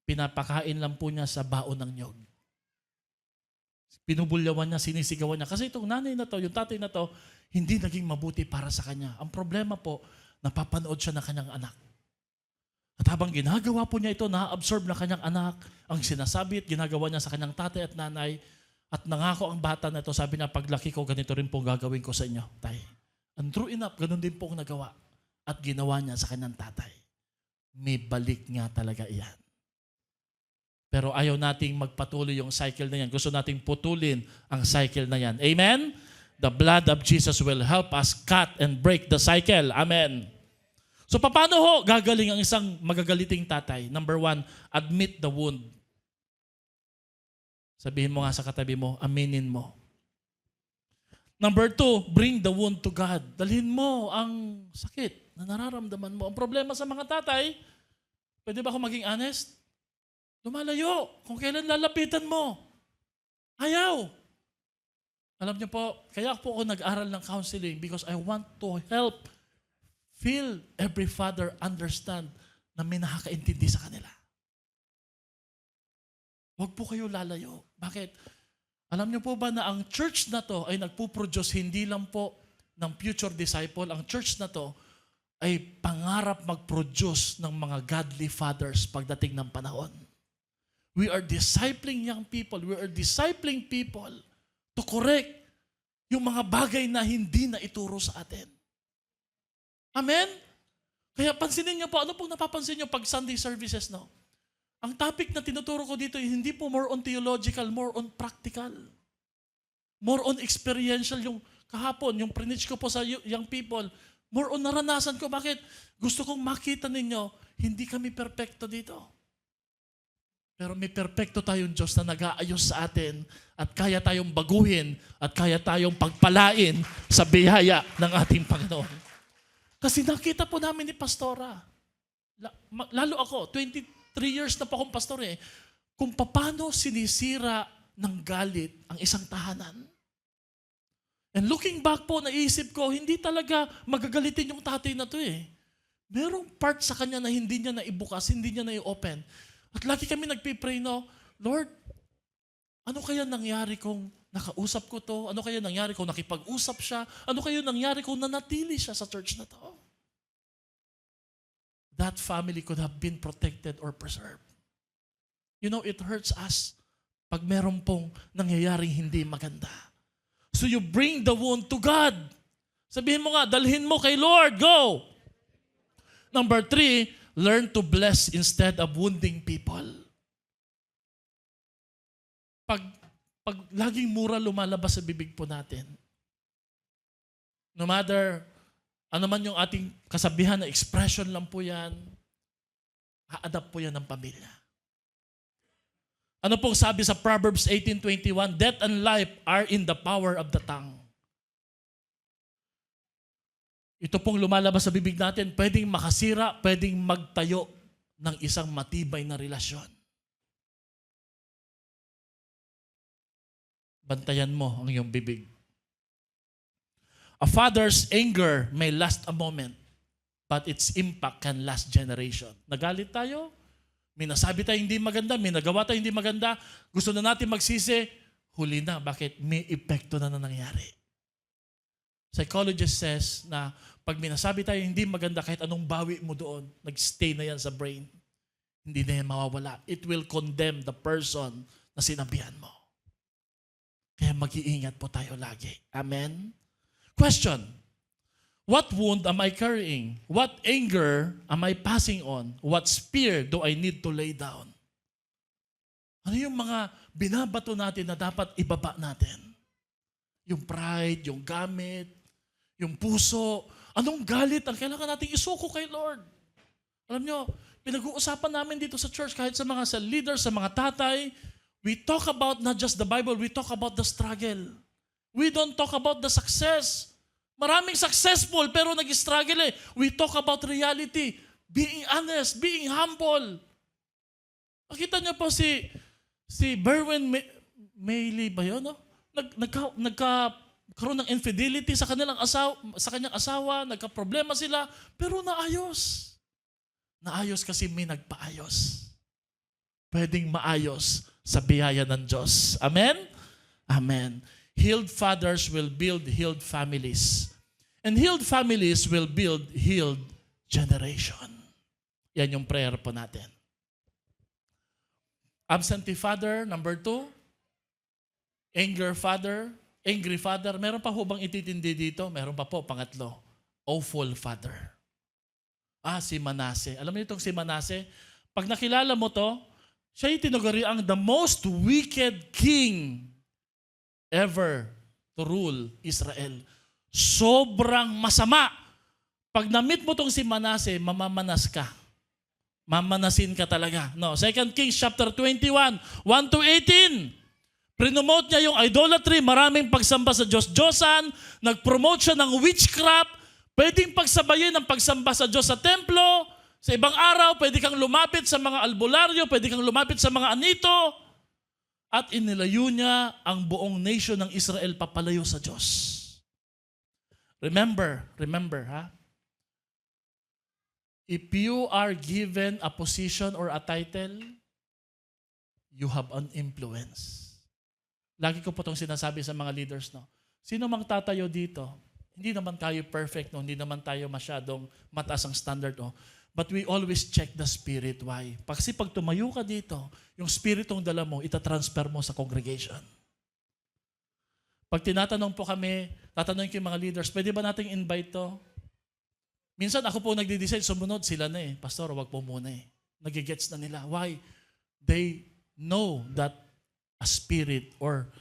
pinapakain lang po niya sa baon ng nyog. Pinubulyawan niya, sinisigawan niya. Kasi itong nanay na to, yung tatay na to, hindi naging mabuti para sa kanya. Ang problema po, napapanood siya ng kanyang anak. At habang ginagawa po niya ito, na-absorb na kanyang anak, ang sinasabi at ginagawa niya sa kanyang tatay at nanay, at nangako ang bata na ito, sabi niya, paglaki ko, ganito rin po gagawin ko sa inyo, tay. And true enough, ganun din po ang nagawa. At ginawa niya sa kanyang tatay. May balik nga talaga iyan. Pero ayaw nating magpatuloy yung cycle na yan. Gusto nating putulin ang cycle na yan. Amen? The blood of Jesus will help us cut and break the cycle. Amen. So paano ho gagaling ang isang magagaliting tatay? Number 1, admit the wound. Sabihin mo nga sa katabi mo, aminin mo. Number 2, bring the wound to God. Dalhin mo ang sakit na nararamdaman mo. Ang problema sa mga tatay, pwede ba ako maging honest? Lumalayo. Kung kailan lalapitan mo. Ayaw. Alam niyo po, kaya po ako nag-aral ng counseling because I want to help feel every father understand na may nakakaintindi sa kanila. Huwag po kayo lalayo. Bakit? Alam niyo po ba na ang church na to ay nagpuproduce hindi lang po ng future disciple. Ang church na to ay pangarap mag-produce ng mga godly fathers pagdating ng panahon. We are discipling young people. We are discipling people to correct yung mga bagay na hindi na ituro sa atin. Amen? Kaya pansinin niyo po, ano pong napapansin niyo pag Sunday services, no? Ang topic na tinuturo ko dito, hindi po more on theological, more on practical. More on experiential. Yung kahapon, yung preach ko po sa young people, more on naranasan ko. Bakit? Gusto kong makita ninyo, hindi kami perfecto dito. Pero may perpekto tayong Diyos na nag-aayos sa atin at kaya tayong baguhin at kaya tayong pagpalain sa biyaya ng ating Panginoon. Kasi nakita po namin ni Pastora, lalo ako, 23 years na po akong pastor eh, kung paano sinisira ng galit ang isang tahanan. And looking back po, naisip ko, hindi talaga magagalitin yung tatay na to eh. Merong part sa kanya na hindi niya naibukas, hindi niya na-open. At lagi kami nagpipray, no, Lord, ano kaya nangyari kung nakausap ko to? Ano kaya nangyari kung nakipag-usap siya? Ano kaya nangyari kung nanatili siya sa church na to? That family could have been protected or preserved. You know, it hurts us pag meron pong nangyayaring hindi maganda. So you bring the wound to God. Sabihin mo nga, dalhin mo kay Lord. Go! Number 3, learn to bless instead of wounding people. Pag laging mura lumalabas sa bibig po natin, no matter ano man yung ating kasabihan na expression lang po yan, ha-adapt po yan ng pamilya. Ano pong sabi sa Proverbs 18:21? Death and life are in the power of the tongue. Ito pong lumalabas sa bibig natin, pwedeng makasira, pwedeng magtayo ng isang matibay na relasyon. Bantayan mo ang iyong bibig. A father's anger may last a moment, but its impact can last generation. Nagalit tayo, may nasabi tayo hindi maganda, may nagawa tayo hindi maganda, gusto na natin magsisi, huli na. Bakit? May epekto na nangyari. Psychologist says na pag may nasabi tayo hindi maganda, kahit anong bawi mo doon, nag-stay na yan sa brain. Hindi na yan mawawala. It will condemn the person na sinabihan mo. Kaya mag-iingat po tayo lagi. Amen? Question. What wound am I carrying? What anger am I passing on? What spear do I need to lay down? Ano yung mga binabato natin na dapat ibaba natin? Yung pride, yung gamit, yung puso. Anong galit ang kailangan nating isuko kay Lord? Alam nyo, pinag-uusapan namin dito sa church, kahit sa mga leaders, sa mga tatay, we talk about not just the Bible, we talk about the struggle. We don't talk about the success. Maraming successful pero nag-struggle eh. We talk about reality. Being honest, being humble. Nakita niyo po si Berwin Mayley ba yun? No? Nagkaroon ng infidelity sa kanyang asawa, nagka-problema sila, pero naayos. Naayos kasi may nagpaayos. Pwedeng maayos sa biyaya ng Diyos. Amen? Amen. Healed fathers will build healed families. And healed families will build healed generation. Yan yung prayer po natin. Absentee father, number 2. Angry father. Meron pa ho bang ititindi dito? Meron pa po, pangatlo. Awful father. Si Manase. Alam niyo itong si Manase? Pag nakilala mo to, siya yung tinuguri ang the most wicked king ever to rule Israel. Sobrang masama. Pag na-meet mo tong si Manase, mamamanas ka. Mamanasin ka talaga. No, 2 Kings chapter 21, 1-18. Prinomote niya yung idolatry, maraming pagsamba sa Diyos-Diyosan, nag-promote siya ng witchcraft, pwedeng pagsabayin ng pagsamba sa Diyos sa templo. Sa ibang araw, pwede kang lumapit sa mga albularyo, pwede kang lumapit sa mga anito. At inilayo niya ang buong nation ng Israel papalayo sa Diyos. Remember ha? If you are given a position or a title, you have an influence. Lagi ko po itong sinasabi sa mga leaders, no? Sino mang tatayo dito, hindi naman tayo perfect, no? Hindi naman tayo masyadong mataas ang standard, no? But we always check the spirit. Why? Kasi pag tumayo ka dito, yung spiritong dala mo, itatransfer mo sa congregation. Pag tinatanong po kami, tatanungin ko yung mga leaders, pwede ba nating invite to? Minsan ako po nagdi-decide, sumunod sila na eh. Pastor, wag po muna eh. Nagigets na nila. Why? They know that a spirit or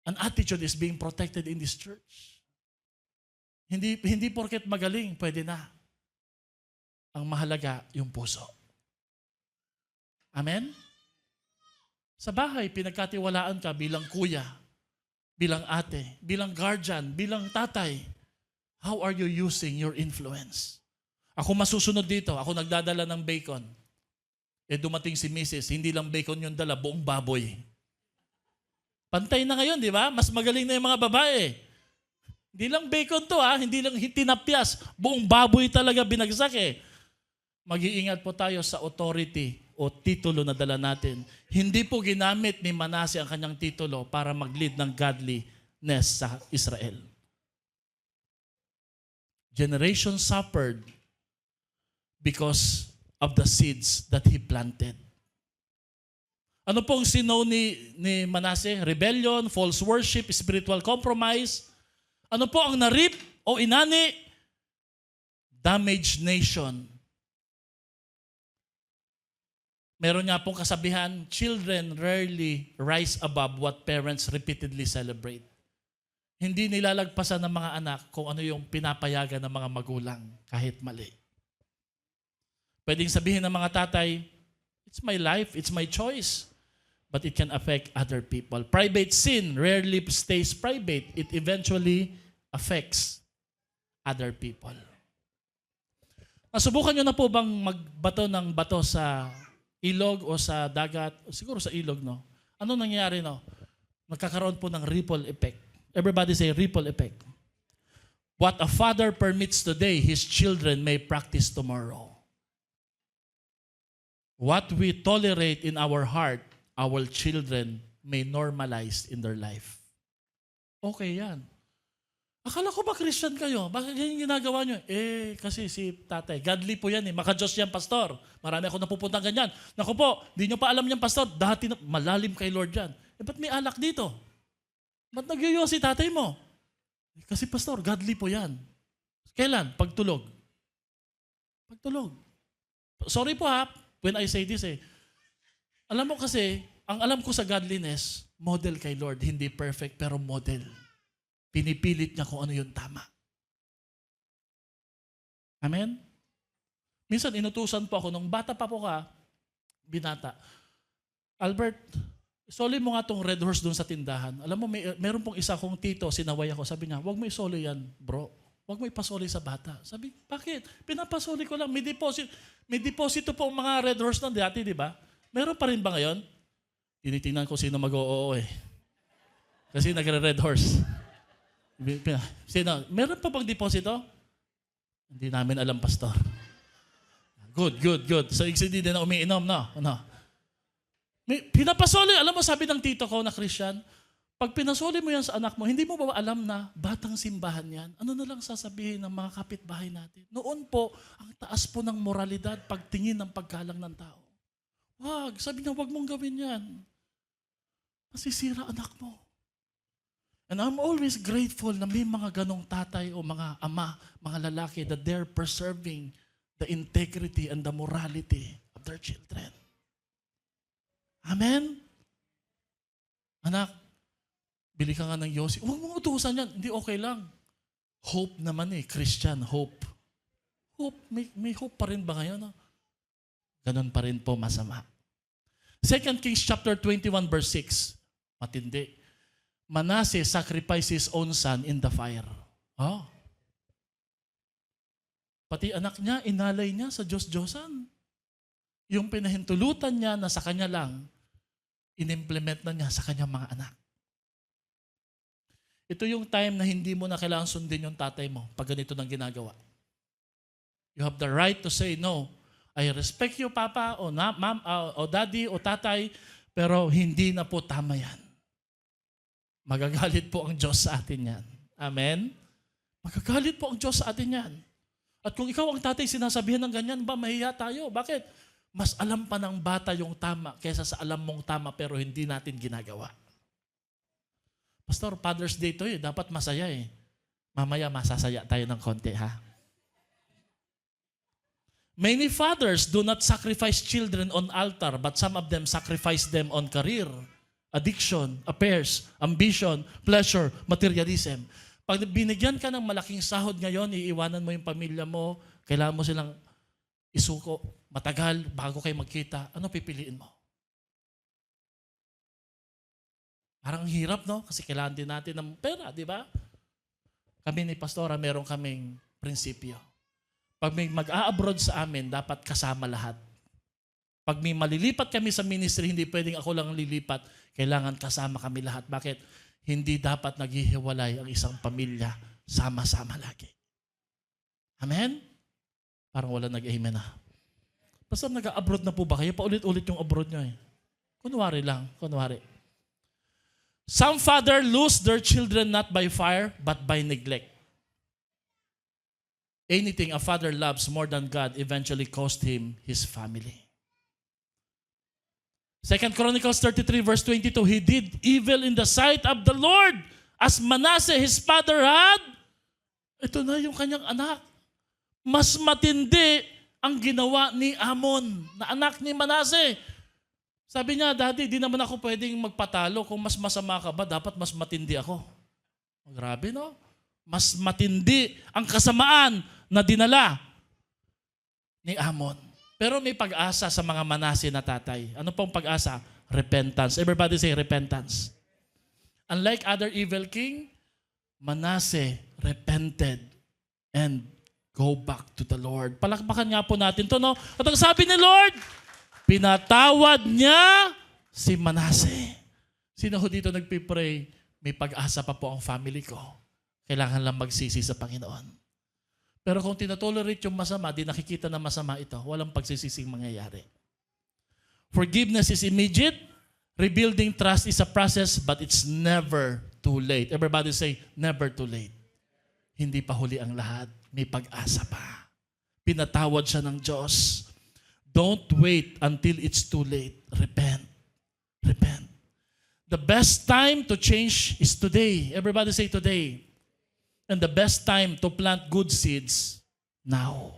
an attitude is being protected in this church. Hindi porket magaling, pwede na. Ang mahalaga, yung puso. Amen? Sa bahay, pinagkatiwalaan ka bilang kuya, bilang ate, bilang guardian, bilang tatay. How are you using your influence? Ako masusunod dito. Ako nagdadala ng bacon. Dumating si Mrs., hindi lang bacon yung dala, buong baboy. Pantay na ngayon, di ba? Mas magaling na yung mga babae. Hindi lang bacon to, hindi lang tinapyas. Buong baboy talaga binagsak Mag-iingat po tayo sa authority o titulo na dala natin. Hindi po ginamit ni Manase ang kanyang titulo para mag-lead ng godliness sa Israel. Generation suffered because of the seeds that he planted. Ano pong sinow ni Manase? Rebellion, false worship, spiritual compromise. Ano po ang narip o inani? Damaged nation. Meron nga pong kasabihan, children rarely rise above what parents repeatedly celebrate. Hindi nilalagpasan ng mga anak kung ano yung pinapayagan ng mga magulang kahit mali. Pwedeng sabihin ng mga tatay, it's my life, it's my choice. But it can affect other people. Private sin rarely stays private. It eventually affects other people. Nasubukan nyo na po bang magbato ng bato sa ilog o sa dagat? Siguro sa ilog, no? Ano nangyayari, no? Nagkakaroon po ng ripple effect. Everybody say ripple effect. What a father permits today, his children may practice tomorrow. What we tolerate in our heart, our children may normalize in their life. Okay yan. Akala ko ba Christian kayo? Bakit ganyan ginagawa nyo? Kasi si tatay, godly po yan Maka-Diyos yan, pastor. Marami ako napupuntang ganyan. Naku po, di nyo pa alam yan, pastor. Dati malalim kay Lord yan. Ba't may alak dito? Ba't nagyuyo si tatay mo? Kasi pastor, godly po yan. Kailan? Pagtulog. Pagtulog. Sorry po when I say this Alam mo kasi, ang alam ko sa godliness, model kay Lord. Hindi perfect, pero model. Pinipilit niya kung ano yung tama. Amen? Minsan inutusan po ako, nung bata pa po binata, Albert, isoli mo nga tong red horse doon sa tindahan. Alam mo, meron pong isa kong tito, sinaway ako. Sabi niya, huwag mo isoli yan, bro. Huwag mo ipasoli sa bata. Sabi, bakit? Pinapasoli ko lang. May deposito po ang mga red horse ng dati, di ba? Meron pa rin ba ngayon? Tinitingnan ko sino mag-oo Kasi nagre-red horse. Sino? Meron pa bang deposito? Hindi namin alam, pastor. Good. So, hindi din na umiinom, no? Ano? Pinapasoli. Alam mo, sabi ng tito ko na Christian, pag pinasoli mo yan sa anak mo, hindi mo ba alam na batang simbahan yan? Ano na lang sasabihin ng mga kapitbahay natin? Noon po, ang taas po ng moralidad, pagtingin ng paggalang ng tao. Sabi niya, wag mong gawin yan. Masisira anak mo. And I'm always grateful na may mga ganong tatay o mga ama, mga lalaki that they're preserving the integrity and the morality of their children. Amen? Anak, bili ka nga ng Yossi. Huwag mong utusan yan. Hindi, okay lang. Hope naman Christian hope. Hope, may hope pa rin ba ngayon? Ganon pa rin po masama. 2 Kings chapter 21 verse 6. Matindi. Manase sacrificed his own son in the fire. Pati anak niya, inalay niya sa Diyos-Diyosan. Yung pinahintulutan niya na sa kanya lang, inimplement na niya sa kanyang mga anak. Ito yung time na hindi mo na kailangan sundin yung tatay mo pag ganito nang ginagawa. You have the right to say, no, I respect you, Papa, o Ma'am, o Daddy, o Tatay, pero hindi na po tama yan. Magagalit po ang Diyos sa atin yan. Amen? Magagalit po ang Diyos sa atin yan. At kung ikaw ang tatay sinasabihan ng ganyan, mahiya tayo. Bakit? Mas alam pa ng bata yung tama kaysa sa alam mong tama pero hindi natin ginagawa. Pastor, Father's Day to dapat masaya Mamaya masasaya tayo ng konti Many fathers do not sacrifice children on altar, but some of them sacrifice them on career, addiction, affairs, ambition, pleasure, materialism. Pag binigyan ka ng malaking sahod ngayon, iiwanan mo yung pamilya mo, kailangan mo silang isuko, matagal, bago kayo magkita, ano pipiliin mo? Parang hirap, no? Kasi kailangan din natin ng pera, di ba? Kami ni Pastora, meron kaming prinsipyo. Pag may mag-a-abroad sa amin, dapat kasama lahat. Pag may malilipat kami sa ministry, hindi pwedeng ako lang lilipat. Kailangan kasama kami lahat. Bakit? Hindi dapat naghihiwalay ang isang pamilya. Sama-sama lagi. Amen? Parang wala nag-amen na. Basta nag-abroad na po ba kayo? Paulit-ulit yung abroad nyo eh. Kunwari lang. Kunwari. Some father lose their children not by fire, but by neglect. Anything a father loves more than God eventually cost him his family. 2 Chronicles 33 verse 22, he did evil in the sight of the Lord as Manasseh his father had. Ito na yung kanyang anak. Mas matindi ang ginawa ni Amon na anak ni Manasseh. Sabi niya, Daddy, di naman ako pwedeng magpatalo. Kung mas masama ka ba, dapat mas matindi ako. Grabe, no? Mas matindi ang kasamaan na dinala ni Amon. Pero may pag-asa sa mga Manasseh na tatay. Ano pong pag-asa? Repentance. Everybody say repentance. Unlike other evil king, Manasseh repented and go back to the Lord. Palakpakan nga po natin to, no? At ang sabi ni Lord, pinatawad niya si Manasseh. Sino ho dito nagpipray, may pag-asa pa po ang family ko. Kailangan lang magsisi sa Panginoon. Pero kung tinatolerate yung masama, di nakikita na masama ito, walang pagsisising mangyayari. Forgiveness is immediate. Rebuilding trust is a process, but it's never too late. Everybody say, never too late. Hindi pa huli ang lahat. May pag-asa pa. Pinatawad siya ng Diyos. Don't wait until it's too late. Repent. Repent. The best time to change is today. Everybody say today. And the best time to plant good seeds, now.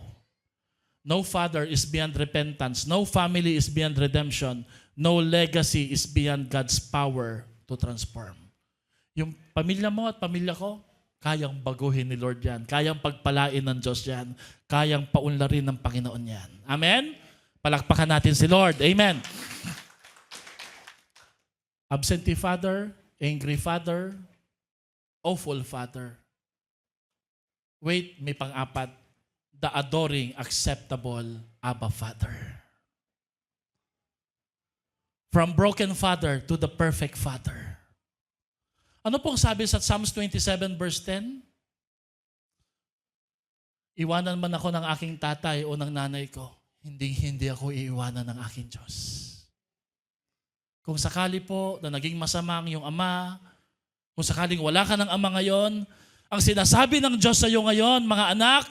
No father is beyond repentance. No family is beyond redemption. No legacy is beyond God's power to transform. Yung pamilya mo at pamilya ko, kayang baguhin ni Lord yan. Kayang pagpalain ng Diyos yan. Kayang paunlarin ng Panginoon yan. Amen? Palakpakan natin si Lord. Amen. Absentee father, angry father, awful father. Wait, may pang-apat. The adoring, acceptable Abba Father. From broken father to the perfect father. Ano pong sabi sa Psalms 27 verse 10? Iwanan man ako ng aking tatay o ng nanay ko, hindi ako iiwanan ng aking Diyos. Kung sakali po na naging masama ang iyong ama, kung sakaling wala ka ng ama ngayon, ang sinasabi ng Diyos sa iyo ngayon, mga anak,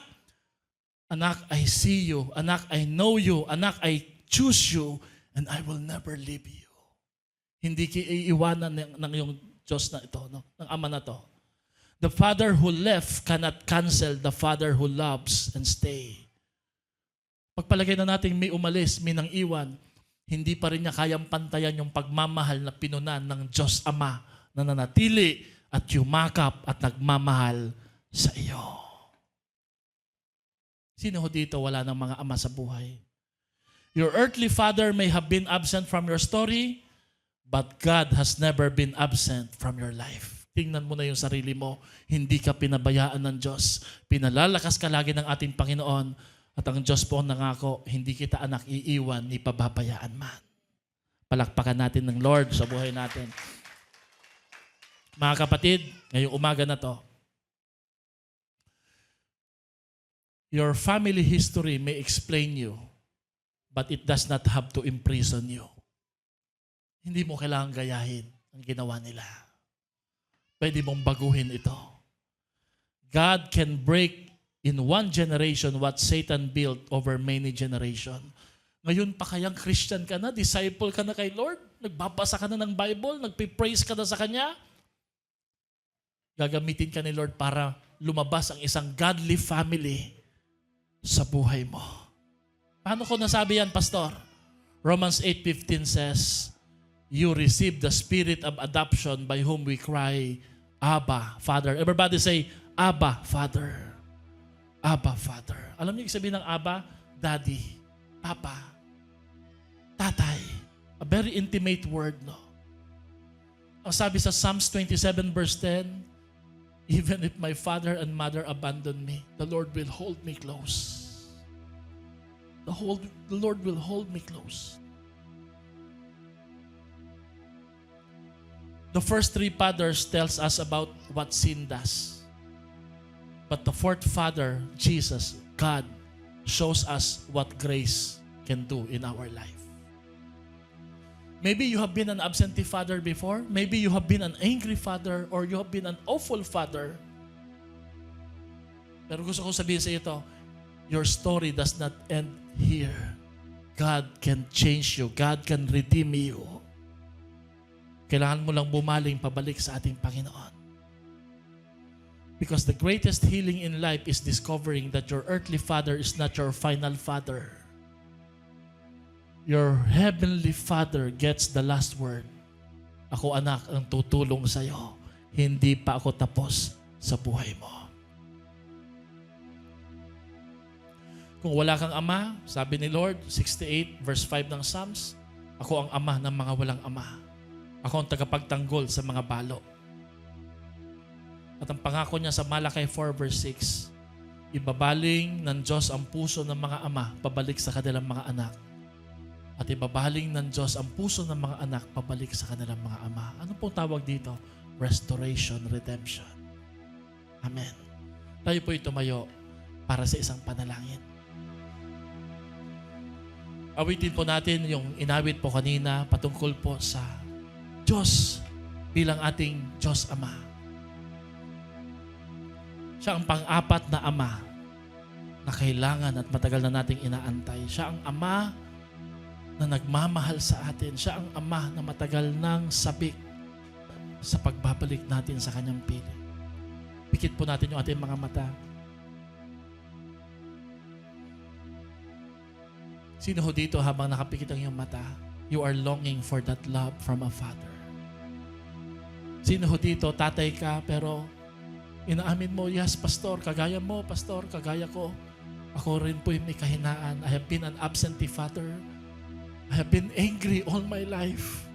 anak, I see you. Anak, I know you. Anak, I choose you. And I will never leave you. Hindi iiwanan ng iyong Diyos na ito, no? Ng ama na to. The father who left cannot cancel the father who loves and stay. Pagpalagay na natin may umalis, may nang iwan, hindi pa rin niya kayang pantayan yung pagmamahal na pinunan ng Diyos Ama na nanatili at yumakap at nagmamahal sa iyo. Sino ho dito wala ng mga ama sa buhay? Your earthly father may have been absent from your story, but God has never been absent from your life. Tingnan mo na yung sarili mo. Hindi ka pinabayaan ng Diyos. Pinalalakas ka lagi ng ating Panginoon. At ang Diyos po ang nangako, hindi kita anak iiwan ni pababayaan man. Palakpakan natin ng Lord sa buhay natin. Mga kapatid, ngayong umaga na to, your family history may explain you, but it does not have to imprison you. Hindi mo kailangang gayahin ang ginawa nila. Pwede mong baguhin ito. God can break in one generation what Satan built over many generations. Ngayon pa kayang Christian ka na, disciple ka na kay Lord, nagbabasa ka na ng Bible, nagpipraise ka na sa Kanya, gagamitin ka ni Lord para lumabas ang isang godly family sa buhay mo. Paano ko nasabi yan, Pastor? Romans 8:15 says, you receive the spirit of adoption by whom we cry, Abba, Father. Everybody say, Abba, Father. Abba, Father. Alam niyo sabihin ng Abba? Daddy, Papa, Tatay. A very intimate word, no? Ang sabi sa Psalms 27 verse 10, Even if my father and mother abandon me, the Lord will hold me close. The Lord will hold me close. The first three fathers tells us about what sin does. But the fourth father, Jesus, God, shows us what grace can do in our life. Maybe you have been an absentee father before. Maybe you have been an angry father or you have been an awful father. Pero gusto ko sabihin sa ito, your story does not end here. God can change you. God can redeem you. Kailangan mo lang bumaling pabalik sa ating Panginoon. Because the greatest healing in life is discovering that your earthly father is not your final father. Your heavenly Father gets the last word. Ako anak ang tutulong sa iyo. Hindi pa ako tapos sa buhay mo. Kung wala kang ama, sabi ni Lord, 68 verse 5 ng Psalms, ako ang ama ng mga walang ama. Ako ang tagapagtanggol sa mga balo. At ang pangako niya sa Malakay 4 verse 6, ibabaling ng Diyos ang puso ng mga ama pabalik sa kanilang mga anak. At ibabaling ng Diyos ang puso ng mga anak pabalik sa kanilang mga ama. Ano pong tawag dito? Restoration, redemption. Amen. Tayo po'y tumayo para sa isang panalangin. Awitin po natin yung inawit po kanina patungkol po sa Diyos bilang ating Diyos Ama. Siya ang pang-apat na Ama na kailangan at matagal na nating inaantay. Siya ang Ama na nagmamahal sa atin. Siya ang Ama na matagal nang sabik sa pagbabalik natin sa Kanyang piling. Pikit po natin yung ating mga mata. Sino ho dito habang nakapikit ang iyong mata, you are longing for that love from a Father? Sino ho dito, tatay ka, pero inaamin mo, yes, Pastor, kagaya mo, Pastor, kagaya ko. Ako rin po yung may kahinaan. I have been an absentee father. I have been angry all my life.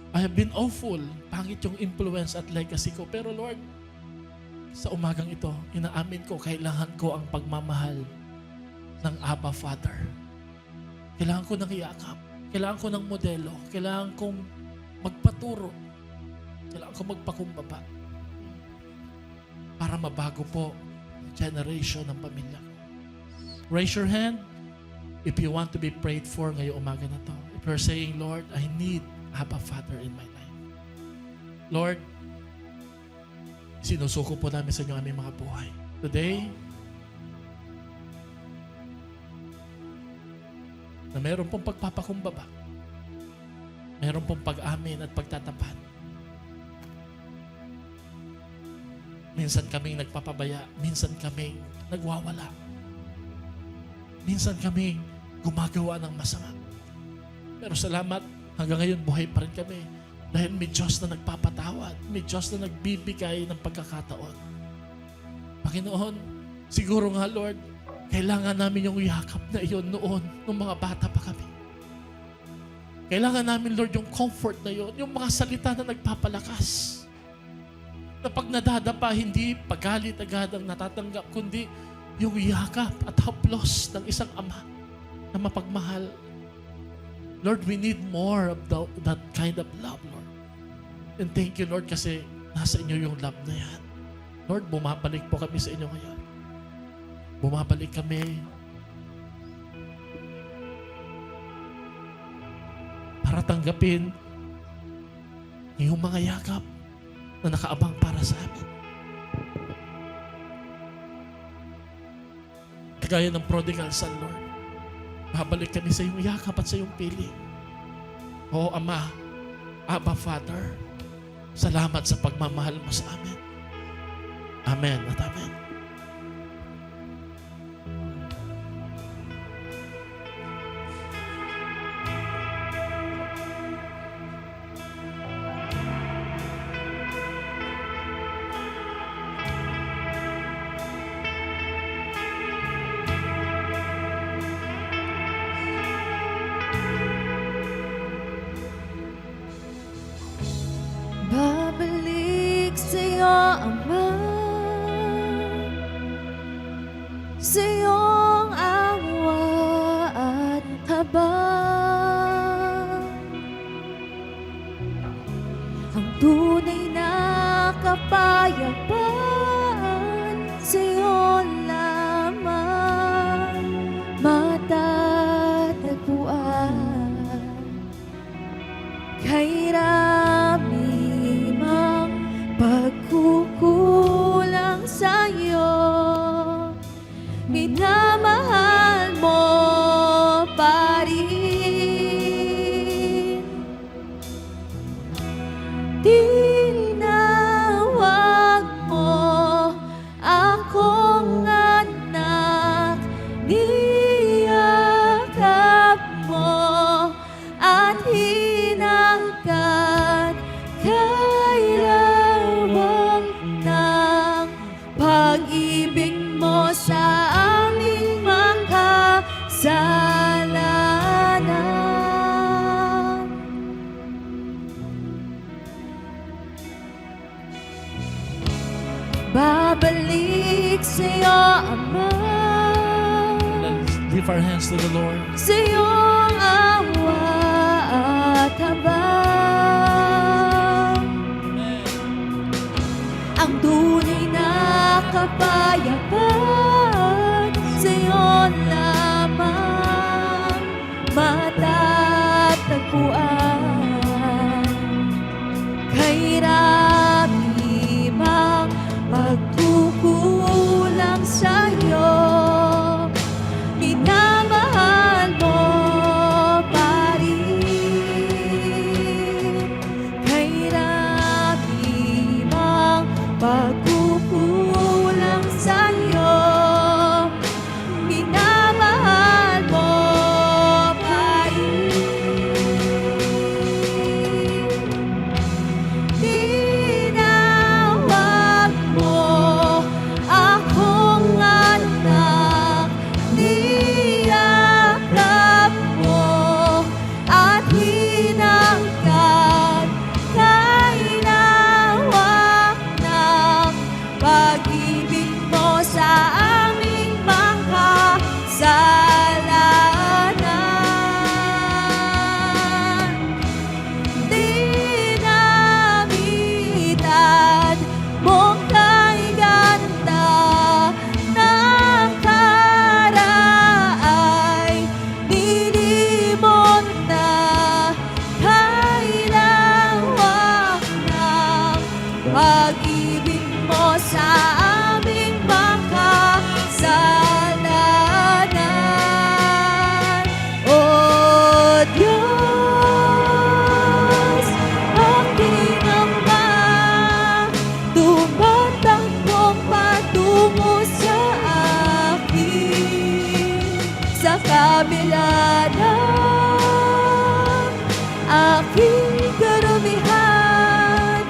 I have been awful. Pangit yung influence at legacy ko. Pero Lord, sa umagang ito, inaamin ko, kailangan ko ang pagmamahal ng Abba Father. Kailangan ko ng iyakap. Kailangan ko ng modelo. Kailangan kong magpaturo. Kailangan ko magpakumbaba. Para mabago po ang generation ng pamilya ko. Raise your hand if you want to be prayed for ngayong umaga na to. If you're saying, Lord, I need Abba Father in my life. Lord, sinusuko po namin sa inyo ang aming mga buhay. Today, na meron pong pagpapakumbaba, meron pong pag-amin at pagtatapat. Minsan kaming nagpapabaya, minsan kaming nagwawala. Minsan kaming gumagawa ng masama. Pero salamat, hanggang ngayon buhay pa rin kami. Dahil may Diyos na nagpapatawad, may Diyos na nagbibigay ng pagkakataon. Panginoon, siguro nga Lord, kailangan namin yung yakap na iyon noon, nung mga bata pa kami. Kailangan namin, Lord, yung comfort na iyon, yung mga salita na nagpapalakas. Na pag nadadapa, hindi pagalit agad ang natatanggap, kundi yung yakap at haplos ng isang ama na mapagmahal. Lord, we need more of that kind of love, Lord. And thank you, Lord, kasi nasa inyo yung love na yan. Lord, bumabalik po kami sa inyo ngayon. Bumabalik kami para tanggapin yung mga yakap na nakaabang para sa amin. Kagaya ng prodigal son, Lord. Babalik kami sa iyong yakap at sa iyong piling. O Ama, Abba Father, salamat sa pagmamahal mo sa amin. Amen at amen. Babalik sa'yo, Ama. kapayapaan sa'yo lamang matatagpuan. Kay rami mang pagkukulang sa'yo, minamahal mo pa rin. Tinawag mo akong anak, niyakap mo at hinangkat kay lawak ng pag-ibig mo sa aming mga kasalanan. Babalik sa'yo, Ama, Let's lift our hands to the Lord. sa iyong awa at habang ang tunay na kapayapaan sa iyo lamang matatagpuan. Kay rami mang pagkukulang sa'yo, minamahal mo pa rin. Kay rami mang pagkukulang sa'yo, minamahal mo pa rin. Tinawag mo akong anak, niyakap mo at hinangkat kay lawak ng pag-ibig mo sa aming mga kasalanan. Dinamitan mong kay ganda ng karaay, nilimot na kay lawak ng pag-ibig mo sa aming mga kasalanan. O Diyos, aking Ama, tumatakbong patungo sa akin, sa kabila ng aking karumihan.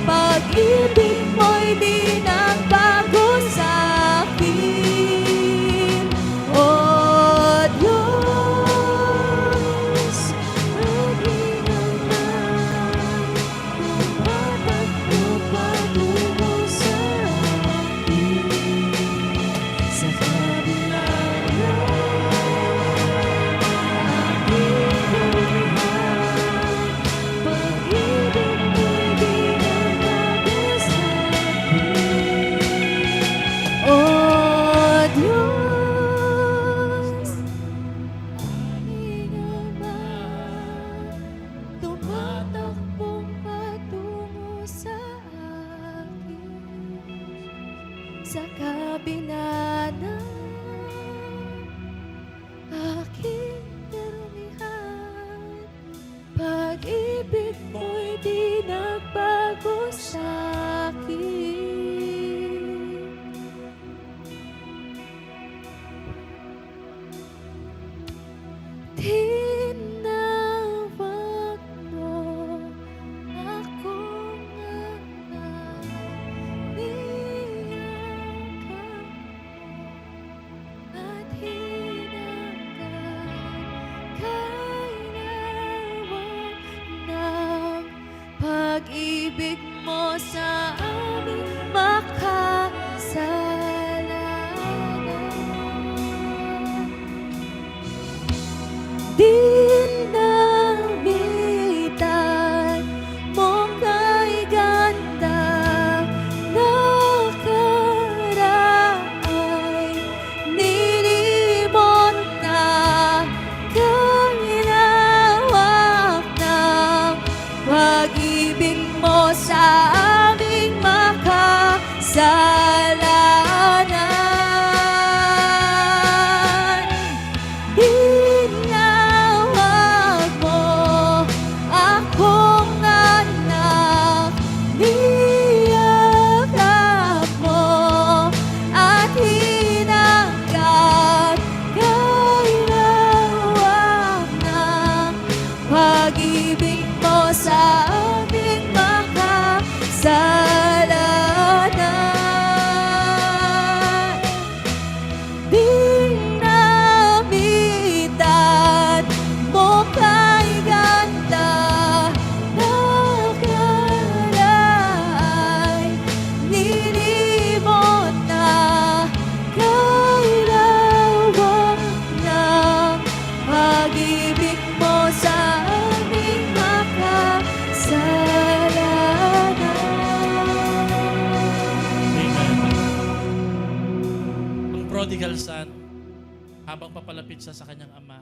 Pag-ibig mo'y di nagbago sa'kin. O Diyos, aking Ama, tumatakbo patungo sa akin, sa kabila ng aking karumihan. Pag-ibig mo'y di nagbago sa'kin. O Diyos, aking Ama, tumatakbong patungo sa akin, sa kabila ng aking karumihan. Pag-ibig mo'y di nagbago sa'kin. Tinawag mo akong anak, niyakap mo at hinangkat kay lawak ng pag-ibig mo sa prodigal son, habang papalapit siya sa kanyang ama,